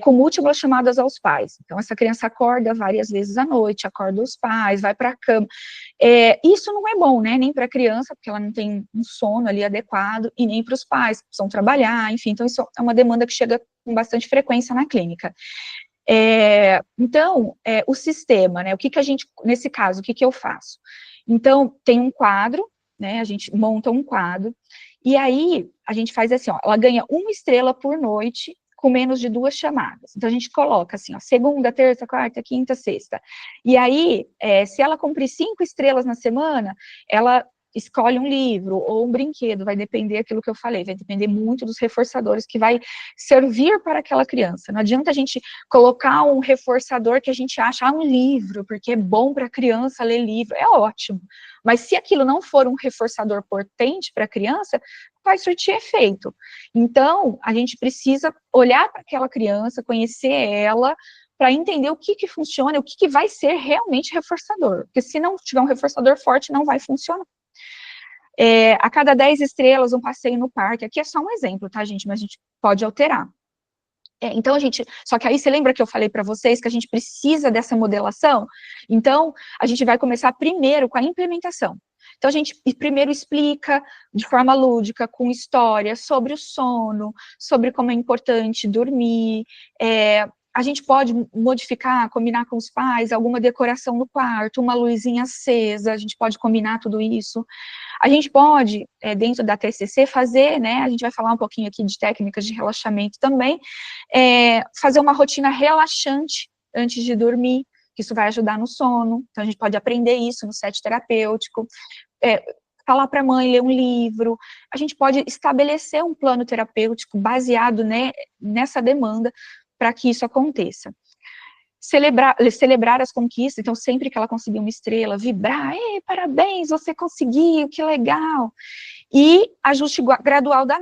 Com múltiplas chamadas aos pais. Então, essa criança acorda várias vezes à noite, acorda os pais, vai para a cama. Isso não é bom, né? Nem para a criança, porque ela não tem um sono ali adequado, e nem para os pais, que precisam trabalhar, enfim. Então, isso é uma demanda que chega com bastante frequência na clínica. Então, o sistema, né, nesse caso, o que eu faço? Então, tem um quadro, né, a gente monta um quadro, e aí a gente faz assim, ela ganha 1 estrela por noite, com menos de 2 chamadas. Então, a gente coloca assim, segunda, terça, quarta, quinta, sexta. E aí, se ela cumprir 5 estrelas na semana, ela escolhe um livro ou um brinquedo, vai depender daquilo que eu falei, vai depender muito dos reforçadores que vai servir para aquela criança. Não adianta a gente colocar um reforçador que a gente acha, um livro, porque é bom para a criança ler livro, é ótimo. Mas se aquilo não for um reforçador potente para a criança, vai surtir efeito. Então, a gente precisa olhar para aquela criança, conhecer ela, para entender o que funciona, o que vai ser realmente reforçador. Porque se não tiver um reforçador forte, não vai funcionar. A cada 10 estrelas, um passeio no parque. Aqui é só um exemplo, tá, gente? Mas a gente pode alterar. Então, só que aí você lembra que eu falei para vocês que a gente precisa dessa modelação? Então, a gente vai começar primeiro com a implementação. Então, a gente primeiro explica de forma lúdica, com história, sobre o sono, sobre como é importante dormir. A gente pode modificar, combinar com os pais, alguma decoração no quarto, uma luzinha acesa, a gente pode combinar tudo isso. A gente pode, dentro da TCC, fazer, né, a gente vai falar um pouquinho aqui de técnicas de relaxamento também, fazer uma rotina relaxante antes de dormir, que isso vai ajudar no sono, então a gente pode aprender isso no set terapêutico, falar para a mãe ler um livro, a gente pode estabelecer um plano terapêutico baseado, né, nessa demanda para que isso aconteça. Celebrar as conquistas, então sempre que ela conseguir uma estrela, vibrar, parabéns, você conseguiu, que legal, e ajuste gradual da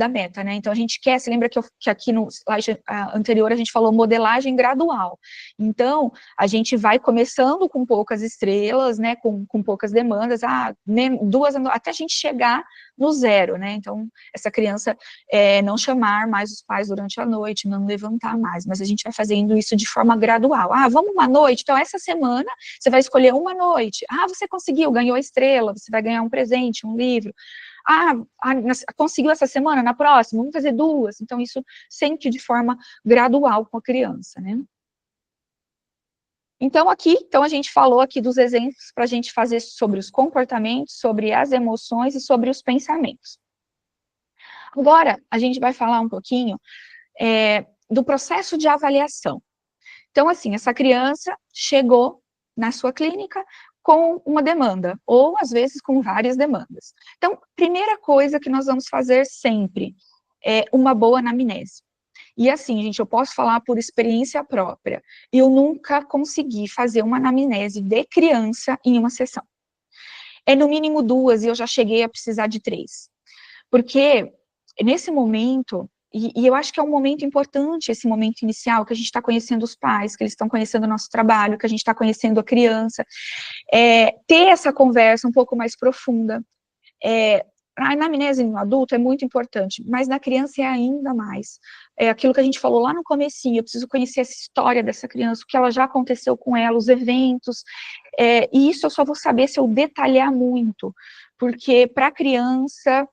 meta, né, então a gente quer, se lembra que aqui no slide anterior a gente falou modelagem gradual, então a gente vai começando com poucas estrelas, né, com poucas demandas, duas, até a gente chegar no 0, né, então essa criança não chamar mais os pais durante a noite, não levantar mais, mas a gente vai fazendo isso de forma gradual, vamos uma noite, então essa semana você vai escolher uma noite, você conseguiu, ganhou a estrela, você vai ganhar um presente, um livro, conseguiu essa semana, na próxima, vamos fazer 2, então isso sempre de forma gradual com a criança, né. Então a gente falou aqui dos exemplos para a gente fazer sobre os comportamentos, sobre as emoções e sobre os pensamentos. Agora, a gente vai falar um pouquinho do processo de avaliação. Então, assim, essa criança chegou na sua clínica com uma demanda, ou às vezes com várias demandas. Então, primeira coisa que nós vamos fazer sempre é uma boa anamnese. E assim, gente, eu posso falar por experiência própria, eu nunca consegui fazer uma anamnese de criança em uma sessão. No mínimo 2, e eu já cheguei a precisar de 3. Porque nesse momento, e eu acho que é um momento importante, esse momento inicial, que a gente está conhecendo os pais, que eles estão conhecendo o nosso trabalho, que a gente está conhecendo a criança, ter essa conversa um pouco mais profunda. A anamnese no adulto é muito importante, mas na criança é ainda mais. Aquilo que a gente falou lá no comecinho, eu preciso conhecer essa história dessa criança, o que ela já aconteceu com ela, os eventos, e isso eu só vou saber se eu detalhar muito, porque para a criança,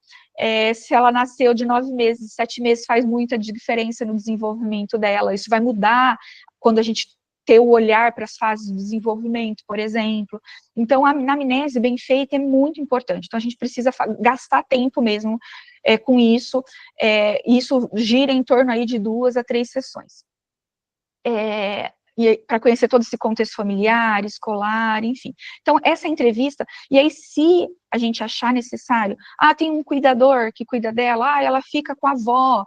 se ela nasceu de 9 meses, 7 meses, faz muita diferença no desenvolvimento dela, isso vai mudar quando a gente ter o olhar para as fases do desenvolvimento, por exemplo. Então, a anamnese bem feita é muito importante. Então, a gente precisa gastar tempo mesmo com isso. Isso gira em torno aí de 2 a 3 sessões. E para conhecer todo esse contexto familiar, escolar, enfim. Então, essa entrevista, e aí se a gente achar necessário, tem um cuidador que cuida dela, ela fica com a avó,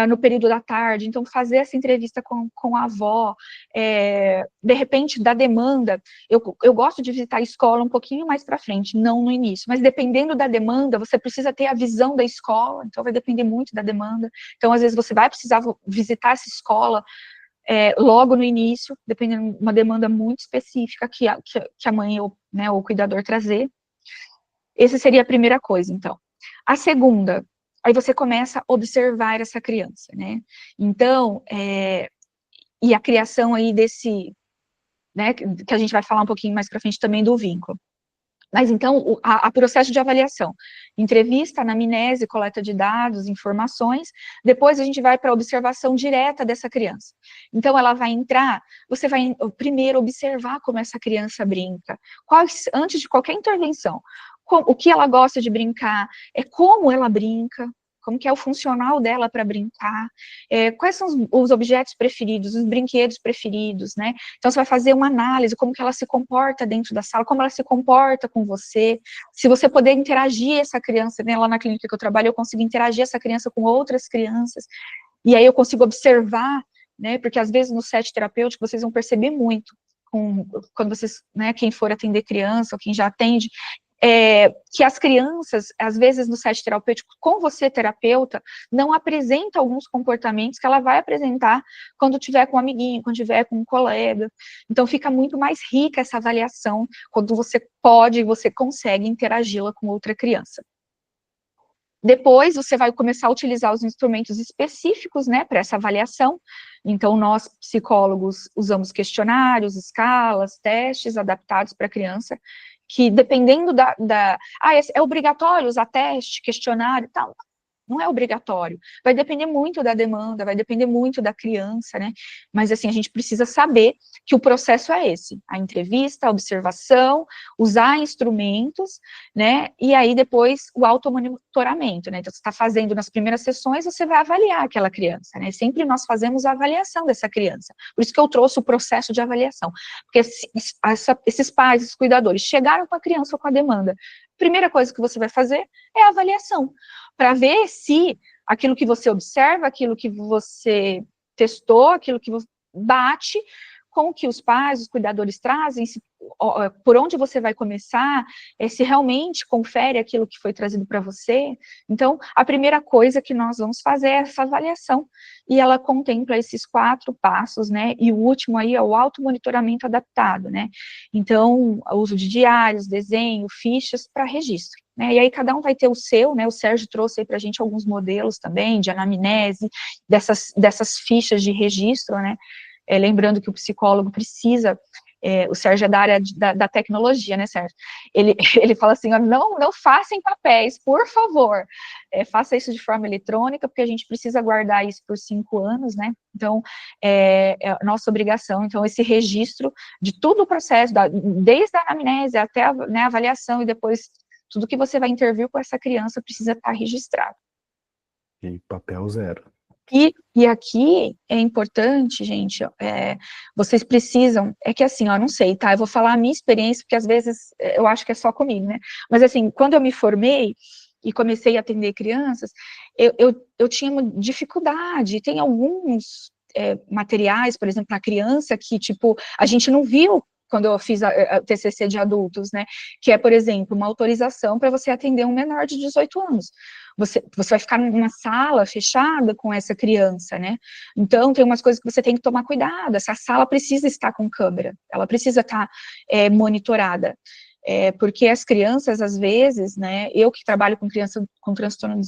no período da tarde, então fazer essa entrevista com a avó, de repente, da demanda, eu gosto de visitar a escola um pouquinho mais para frente, não no início, mas dependendo da demanda, você precisa ter a visão da escola, então vai depender muito da demanda, então às vezes você vai precisar visitar essa escola logo no início, dependendo de uma demanda muito específica que a mãe ou, né, ou o cuidador trazer. Essa seria a primeira coisa, então. A segunda, aí você começa a observar essa criança, né? Então, e a criação aí desse, né, que a gente vai falar um pouquinho mais para frente também do vínculo. Mas então, o processo de avaliação, entrevista, anamnese, coleta de dados, informações, depois a gente vai para a observação direta dessa criança. Então, ela vai entrar, você vai primeiro observar como essa criança brinca, antes de qualquer intervenção, o que ela gosta de brincar, como ela brinca, como que é o funcional dela para brincar, quais são os objetos preferidos, os brinquedos preferidos, né? Então, você vai fazer uma análise, como que ela se comporta dentro da sala, como ela se comporta com você, se você poder interagir essa criança, né, lá na clínica que eu trabalho, eu consigo interagir essa criança com outras crianças, e aí eu consigo observar, né, porque às vezes no set terapêutico vocês vão perceber muito, quando vocês, né, quem for atender criança, ou quem já atende, que as crianças, às vezes no set terapêutico, com você, terapeuta, não apresenta alguns comportamentos que ela vai apresentar quando tiver com um amiguinho, quando tiver com um colega. Então, fica muito mais rica essa avaliação quando você pode e você consegue interagi-la com outra criança. Depois, você vai começar a utilizar os instrumentos específicos, né, para essa avaliação. Então, nós, psicólogos, usamos questionários, escalas, testes adaptados para a criança, que dependendo é obrigatório usar teste, questionário e tal. Não é obrigatório, vai depender muito da demanda, vai depender muito da criança, né, mas assim, a gente precisa saber que o processo é esse, a entrevista, a observação, usar instrumentos, né, e aí depois o automonitoramento, né, então você está fazendo nas primeiras sessões, você vai avaliar aquela criança, né, sempre nós fazemos a avaliação dessa criança, por isso que eu trouxe o processo de avaliação, porque esses pais, esses cuidadores, chegaram com a criança ou com a demanda, a primeira coisa que você vai fazer é a avaliação, para ver se aquilo que você observa, aquilo que você testou, aquilo que bate com o que os pais, os cuidadores trazem, por onde você vai começar, se realmente confere aquilo que foi trazido para você. Então, a primeira coisa que nós vamos fazer é essa avaliação, e ela contempla esses 4 passos, né, e o último aí é o automonitoramento adaptado, né, então, o uso de diários, desenho, fichas para registro. Né, e aí cada um vai ter o seu, né, o Sérgio trouxe aí para a gente alguns modelos também, de anamnese, dessas fichas de registro, né, lembrando que o psicólogo precisa, o Sérgio é da área da tecnologia, né, Sérgio? Ele fala assim, ó, não faça em papéis, por favor, faça isso de forma eletrônica, porque a gente precisa guardar isso por 5 anos, né, então, é nossa obrigação, então, esse registro de todo o processo, desde a anamnese até a, né, avaliação e depois tudo que você vai intervir com essa criança precisa estar registrado. E papel zero. E aqui é importante, gente, vocês precisam, é que assim, ó, não sei, tá, eu vou falar a minha experiência, porque às vezes eu acho que é só comigo, né, mas assim, quando eu me formei e comecei a atender crianças, eu tinha uma dificuldade, tem alguns materiais, por exemplo, para criança, que, tipo, a gente não viu quando eu fiz a TCC de adultos, né, que é, por exemplo, uma autorização para você atender um menor de 18 anos. Você vai ficar numa sala fechada com essa criança, né, então tem umas coisas que você tem que tomar cuidado, essa sala precisa estar com câmera, ela precisa estar monitorada, porque as crianças, às vezes, né, eu que trabalho com criança com transtorno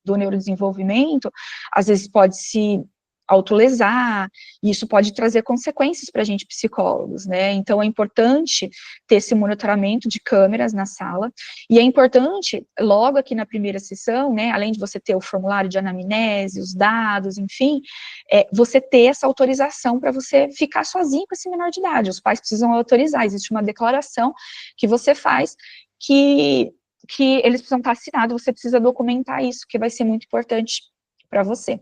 do neurodesenvolvimento, às vezes pode se autolesar, e isso pode trazer consequências para a gente psicólogos, né, então é importante ter esse monitoramento de câmeras na sala, e é importante, logo aqui na primeira sessão, né, além de você ter o formulário de anamnese, os dados, enfim, você ter essa autorização para você ficar sozinho com esse menor de idade, os pais precisam autorizar, existe uma declaração que você faz, que eles precisam estar assinados, você precisa documentar isso, que vai ser muito importante para você.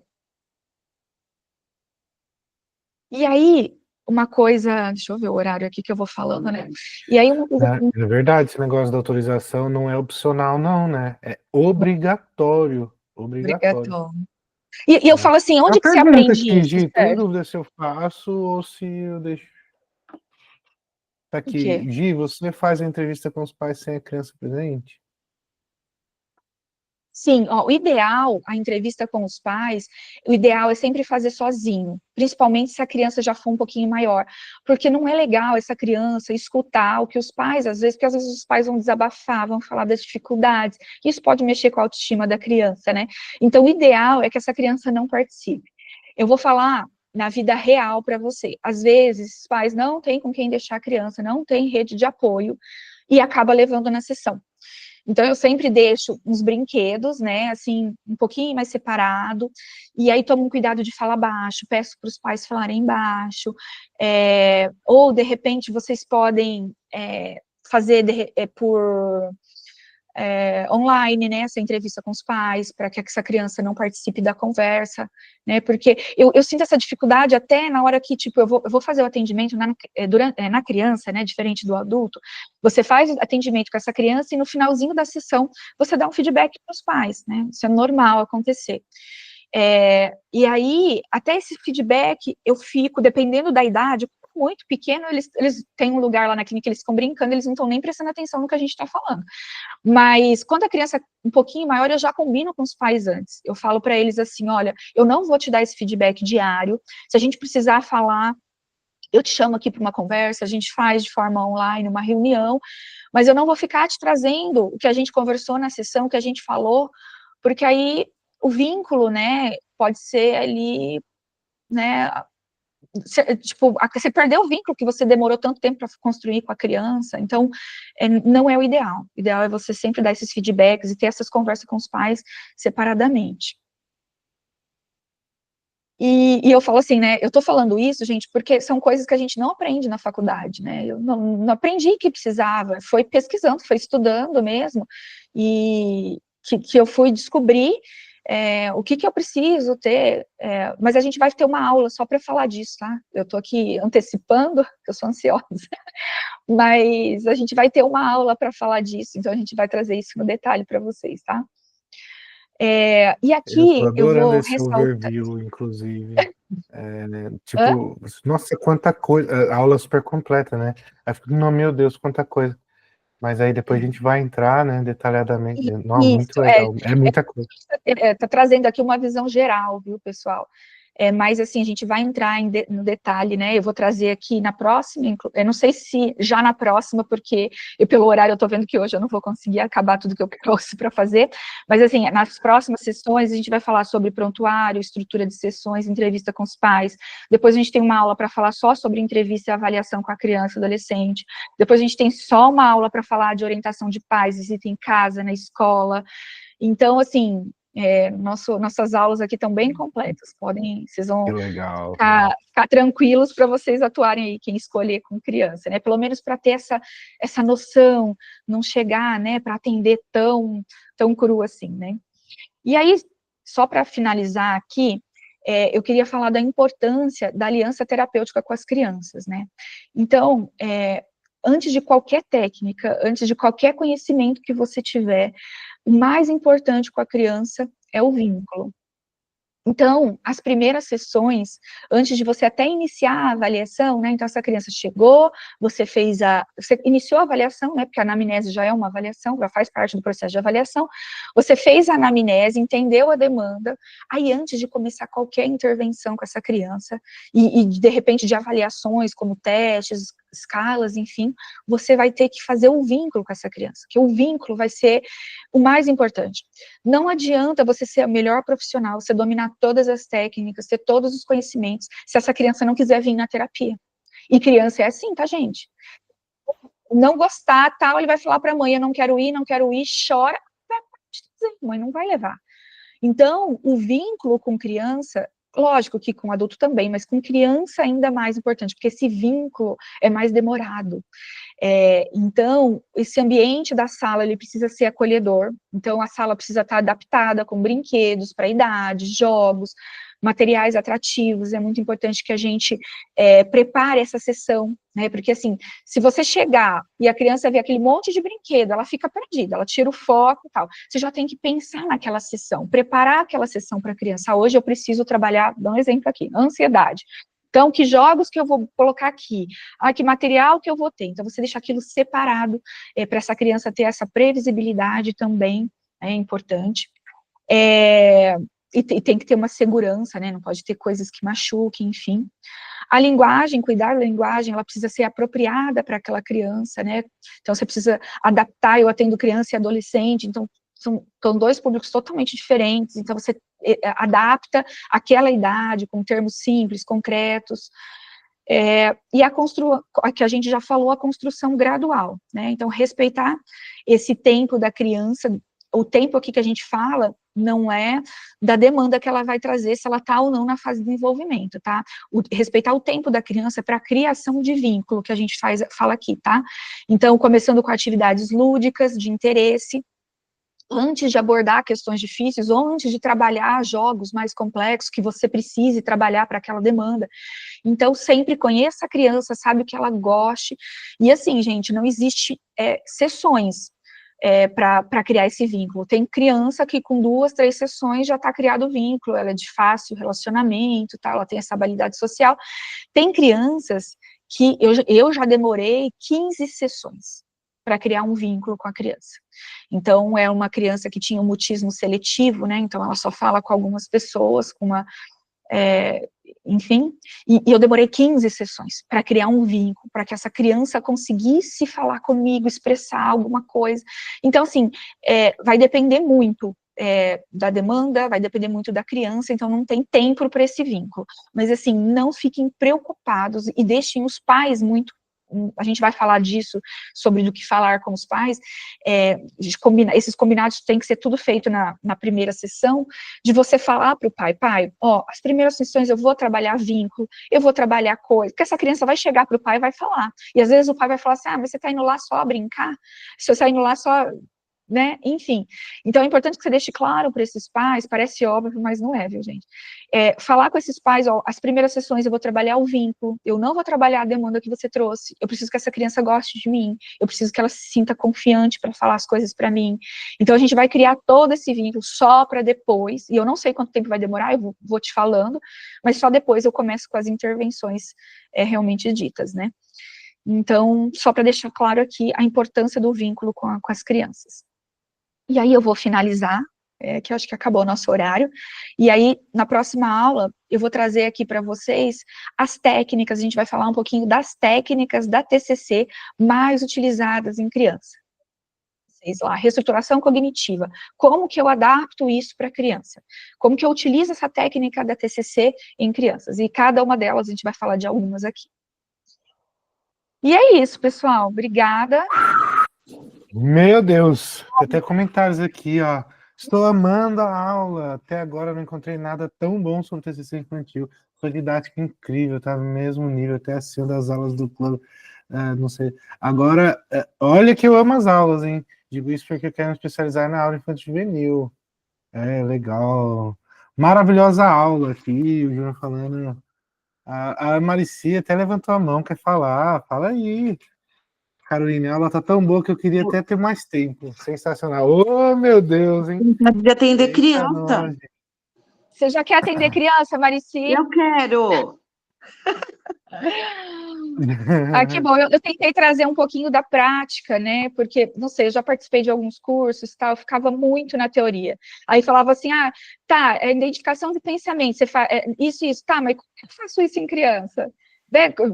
E aí, uma coisa, deixa eu ver o horário aqui que eu vou falando, né? E aí uma coisa... É verdade, esse negócio da autorização não é opcional, não, né? É obrigatório. Obrigatório. Obrigatório. E eu falo assim, Uma onde que você pergunta aprende aqui, isso, Gi, tem Sérgio? dúvida se eu faço ou se eu deixo. Tá O quê? aqui, Gi, você faz a entrevista com os pais sem a criança presente? Sim, ó, o ideal, a entrevista com os pais, o ideal é sempre fazer sozinho, principalmente se a criança já for um pouquinho maior, porque não é legal essa criança escutar o que os pais, às vezes, porque às vezes os pais vão desabafar, vão falar das dificuldades, isso pode mexer com a autoestima da criança, né? Então, o ideal é que essa criança não participe. Eu vou falar na vida real para você. Às vezes, os pais não têm com quem deixar a criança, não tem rede de apoio, e acaba levando na sessão. Então, eu sempre deixo uns brinquedos, né, assim, um pouquinho mais separado, e aí tomo um cuidado de falar baixo, peço para os pais falarem baixo, ou, de repente, vocês podem fazer online, né, essa entrevista com os pais, para que essa criança não participe da conversa, né, porque eu sinto essa dificuldade até na hora que, tipo, eu vou fazer o atendimento na criança, né, diferente do adulto, você faz atendimento com essa criança e no finalzinho da sessão você dá um feedback para os pais, né, isso é normal acontecer. E aí, até esse feedback, eu fico, dependendo da idade, muito pequeno, eles têm um lugar lá na clínica, eles ficam brincando, eles não estão nem prestando atenção no que a gente está falando. Mas, quando a criança é um pouquinho maior, eu já combino com os pais antes. Eu falo para eles assim, olha, eu não vou te dar esse feedback diário, se a gente precisar falar, eu te chamo aqui para uma conversa, a gente faz de forma online uma reunião, mas eu não vou ficar te trazendo o que a gente conversou na sessão, o que a gente falou, porque aí o vínculo, né, pode ser ali, né, tipo, você perdeu o vínculo que você demorou tanto tempo para construir com a criança, então, não é o ideal. O ideal é você sempre dar esses feedbacks e ter essas conversas com os pais separadamente. E eu falo assim, né, eu tô falando isso, gente, porque são coisas que a gente não aprende na faculdade, né, eu não aprendi que precisava, foi pesquisando, foi estudando mesmo, e que eu fui descobrir o que eu preciso ter, mas a gente vai ter uma aula só para falar disso, tá? Eu tô aqui antecipando, que eu sou ansiosa, mas a gente vai ter uma aula para falar disso, então a gente vai trazer isso no detalhe para vocês, tá? E Eu tô aqui eu adorando vou esse ressaltar... overview, inclusive. Tipo, nossa, quanta coisa, aula super completa, né? Aí eu fico, não, meu Deus, quanta coisa. Mas aí depois a gente vai entrar, né, detalhadamente. Não, muito Isso, legal, é muita coisa. tá trazendo aqui uma visão geral, viu, pessoal? Mas, assim, a gente vai entrar no detalhe, né, eu vou trazer aqui na próxima, eu não sei se já na próxima, porque pelo horário eu tô vendo que hoje eu não vou conseguir acabar tudo que eu trouxe para fazer, mas, assim, nas próximas sessões a gente vai falar sobre prontuário, estrutura de sessões, entrevista com os pais, depois a gente tem uma aula para falar só sobre entrevista e avaliação com a criança e adolescente, depois a gente tem só uma aula para falar de orientação de pais, visita em casa, na escola. Então, assim, nossas aulas aqui estão bem completas, vocês Que vão legal. ficar tranquilos para vocês atuarem aí, quem escolher com criança, né, pelo menos para ter essa noção, não chegar, né, para atender tão cru assim, né. E aí, só para finalizar aqui, eu queria falar da importância da aliança terapêutica com as crianças, né. Então, antes de qualquer técnica, antes de qualquer conhecimento que você tiver, o mais importante com a criança é o vínculo. Então, as primeiras sessões, antes de você até iniciar a avaliação, né, então essa criança chegou, você iniciou a avaliação, né, porque a anamnese já é uma avaliação, já faz parte do processo de avaliação, você fez a anamnese, entendeu a demanda, aí antes de começar qualquer intervenção com essa criança, e de repente de avaliações, como testes, escalas, enfim, você vai ter que fazer um vínculo com essa criança, que o vínculo vai ser o mais importante. Não adianta você ser a melhor profissional, você dominar todas as técnicas, ter todos os conhecimentos, se essa criança não quiser vir na terapia. E criança é assim, tá, gente? Não gostar, tal, ele vai falar para a mãe, eu não quero ir, chora, mãe não vai levar. Então, o vínculo com criança, lógico que com adulto também, mas com criança ainda mais importante, porque esse vínculo é mais demorado. Então, esse ambiente da sala, ele precisa ser acolhedor, então a sala precisa estar adaptada com brinquedos para a idade, jogos, materiais atrativos, é muito importante que a gente prepare essa sessão, né, porque assim, se você chegar e a criança vê aquele monte de brinquedo, ela fica perdida, ela tira o foco e tal, você já tem que pensar naquela sessão, preparar aquela sessão para a criança. Hoje eu preciso trabalhar, dá um exemplo aqui, ansiedade. Então, que jogos que eu vou colocar aqui? Que material que eu vou ter? Então, você deixa aquilo separado, para essa criança ter essa previsibilidade também, é importante. E tem que ter uma segurança, né? Não pode ter coisas que machuquem, enfim. A linguagem, cuidar da linguagem, ela precisa ser apropriada para aquela criança, né? Então, você precisa adaptar, eu atendo criança e adolescente, então, são dois públicos totalmente diferentes, então você adapta aquela idade com termos simples, concretos, e a que a gente já falou, a construção gradual, né, então respeitar esse tempo da criança, o tempo aqui que a gente fala não é da demanda que ela vai trazer, se ela está ou não na fase de desenvolvimento, tá, respeitar o tempo da criança para a criação de vínculo, que a gente fala aqui, tá, então começando com atividades lúdicas, de interesse, antes de abordar questões difíceis, ou antes de trabalhar jogos mais complexos, que você precise trabalhar para aquela demanda. Então, sempre conheça a criança, sabe o que ela goste, e assim, gente, não existe sessões para criar esse vínculo. Tem criança que com 2, 3 sessões já está criado o vínculo, ela é de fácil relacionamento, tá, ela tem essa habilidade social. Tem crianças que eu já demorei 15 sessões para criar um vínculo com a criança. Então, é uma criança que tinha um mutismo seletivo, né, então ela só fala com algumas pessoas, com uma... enfim, e eu demorei 15 sessões para criar um vínculo, para que essa criança conseguisse falar comigo, expressar alguma coisa. Então, assim, vai depender muito da demanda, vai depender muito da criança, então não tem tempo para esse vínculo. Mas, assim, não fiquem preocupados e deixem os pais muito... A gente vai falar disso, sobre do que falar com os pais, esses combinados tem que ser tudo feito na primeira sessão, de você falar para o pai, ó, as primeiras sessões eu vou trabalhar vínculo, eu vou trabalhar coisa, porque essa criança vai chegar para o pai e vai falar, e às vezes o pai vai falar assim, mas você está indo lá só a brincar, você está indo lá só... né, enfim, então é importante que você deixe claro para esses pais, parece óbvio, mas não é, viu, gente, falar com esses pais, ó, as primeiras sessões eu vou trabalhar o vínculo, eu não vou trabalhar a demanda que você trouxe, eu preciso que essa criança goste de mim, eu preciso que ela se sinta confiante para falar as coisas para mim, então a gente vai criar todo esse vínculo só para depois, e eu não sei quanto tempo vai demorar, eu vou te falando, mas só depois eu começo com as intervenções realmente ditas, né, então, só para deixar claro aqui a importância do vínculo com as crianças. E aí eu vou finalizar, que eu acho que acabou o nosso horário, e aí na próxima aula eu vou trazer aqui para vocês as técnicas, a gente vai falar um pouquinho das técnicas da TCC mais utilizadas em criança. Vocês lá, reestruturação cognitiva, como que eu adapto isso para a criança? Como que eu utilizo essa técnica da TCC em crianças? E cada uma delas a gente vai falar de algumas aqui. E é isso, pessoal, obrigada. Meu Deus, tem até comentários aqui, ó. Estou amando a aula. Até agora não encontrei nada tão bom sobre TCC infantil. Sua didática incrível, tá no mesmo nível, até acima das aulas do plano. Não sei. Agora, olha que eu amo as aulas, hein? Digo isso porque eu quero me especializar na aula infantil juvenil. Legal. Maravilhosa aula aqui, o Júnior falando. A Maricia até levantou a mão, quer falar. Fala aí. Carolina, a aula tá tão boa que eu queria até ter mais tempo. Sensacional. Oh, meu Deus, hein? De atender criança. Você já quer atender criança, Marici? Eu quero. Que bom. Eu tentei trazer um pouquinho da prática, né? Porque, não sei, eu já participei de alguns cursos, tal, eu ficava muito na teoria. Aí falava assim, tá, identificação de pensamento, você faz isso, tá, mas como eu faço isso em criança?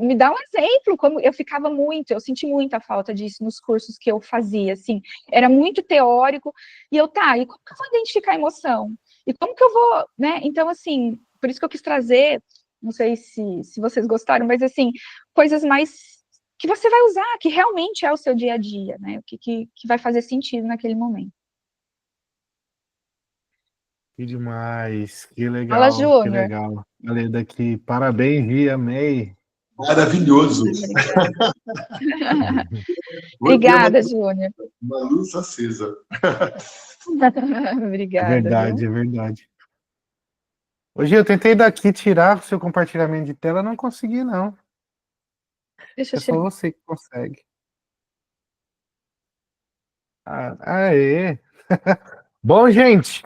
Me dá um exemplo, como eu ficava muito, eu senti muita falta disso nos cursos que eu fazia, assim, era muito teórico, e e como que eu vou identificar a emoção? E como que eu vou, né? Então, assim, por isso que eu quis trazer, não sei se vocês gostaram, mas, assim, coisas mais que você vai usar, que realmente é o seu dia a dia, né? O que vai fazer sentido naquele momento. Que demais, que legal, Fala, Júnior. que legal. Falei daqui, parabéns, Vi, amei. Maravilhoso. Obrigada, Júnior. Uma luz acesa. Obrigada. É verdade, viu? É verdade. Hoje eu tentei daqui tirar o seu compartilhamento de tela, não consegui, não. Deixa eu só você que consegue. Aê! Bom, gente,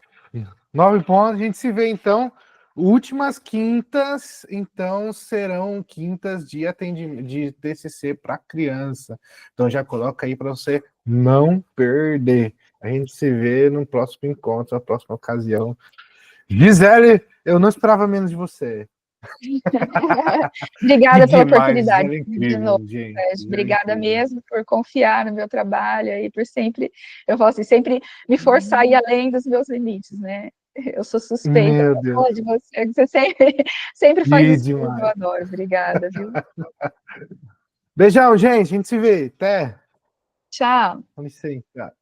9 pontos, a gente se vê, então. Últimas quintas, então, serão quintas de atendimento de TCC para criança. Então, já coloca aí para você não perder. A gente se vê no próximo encontro, na próxima ocasião. Gisele, eu não esperava menos de você. Obrigada pela oportunidade. Gisele é incrível, de novo, gente. Obrigada mesmo por confiar no meu trabalho e por sempre, eu falo assim, sempre me forçar a ir além dos meus limites, né? Eu sou suspeita. Meu Deus. De você sempre faz isso, eu adoro. Obrigada, viu? Beijão, gente. A gente se vê. Até. Tchau. Com licença.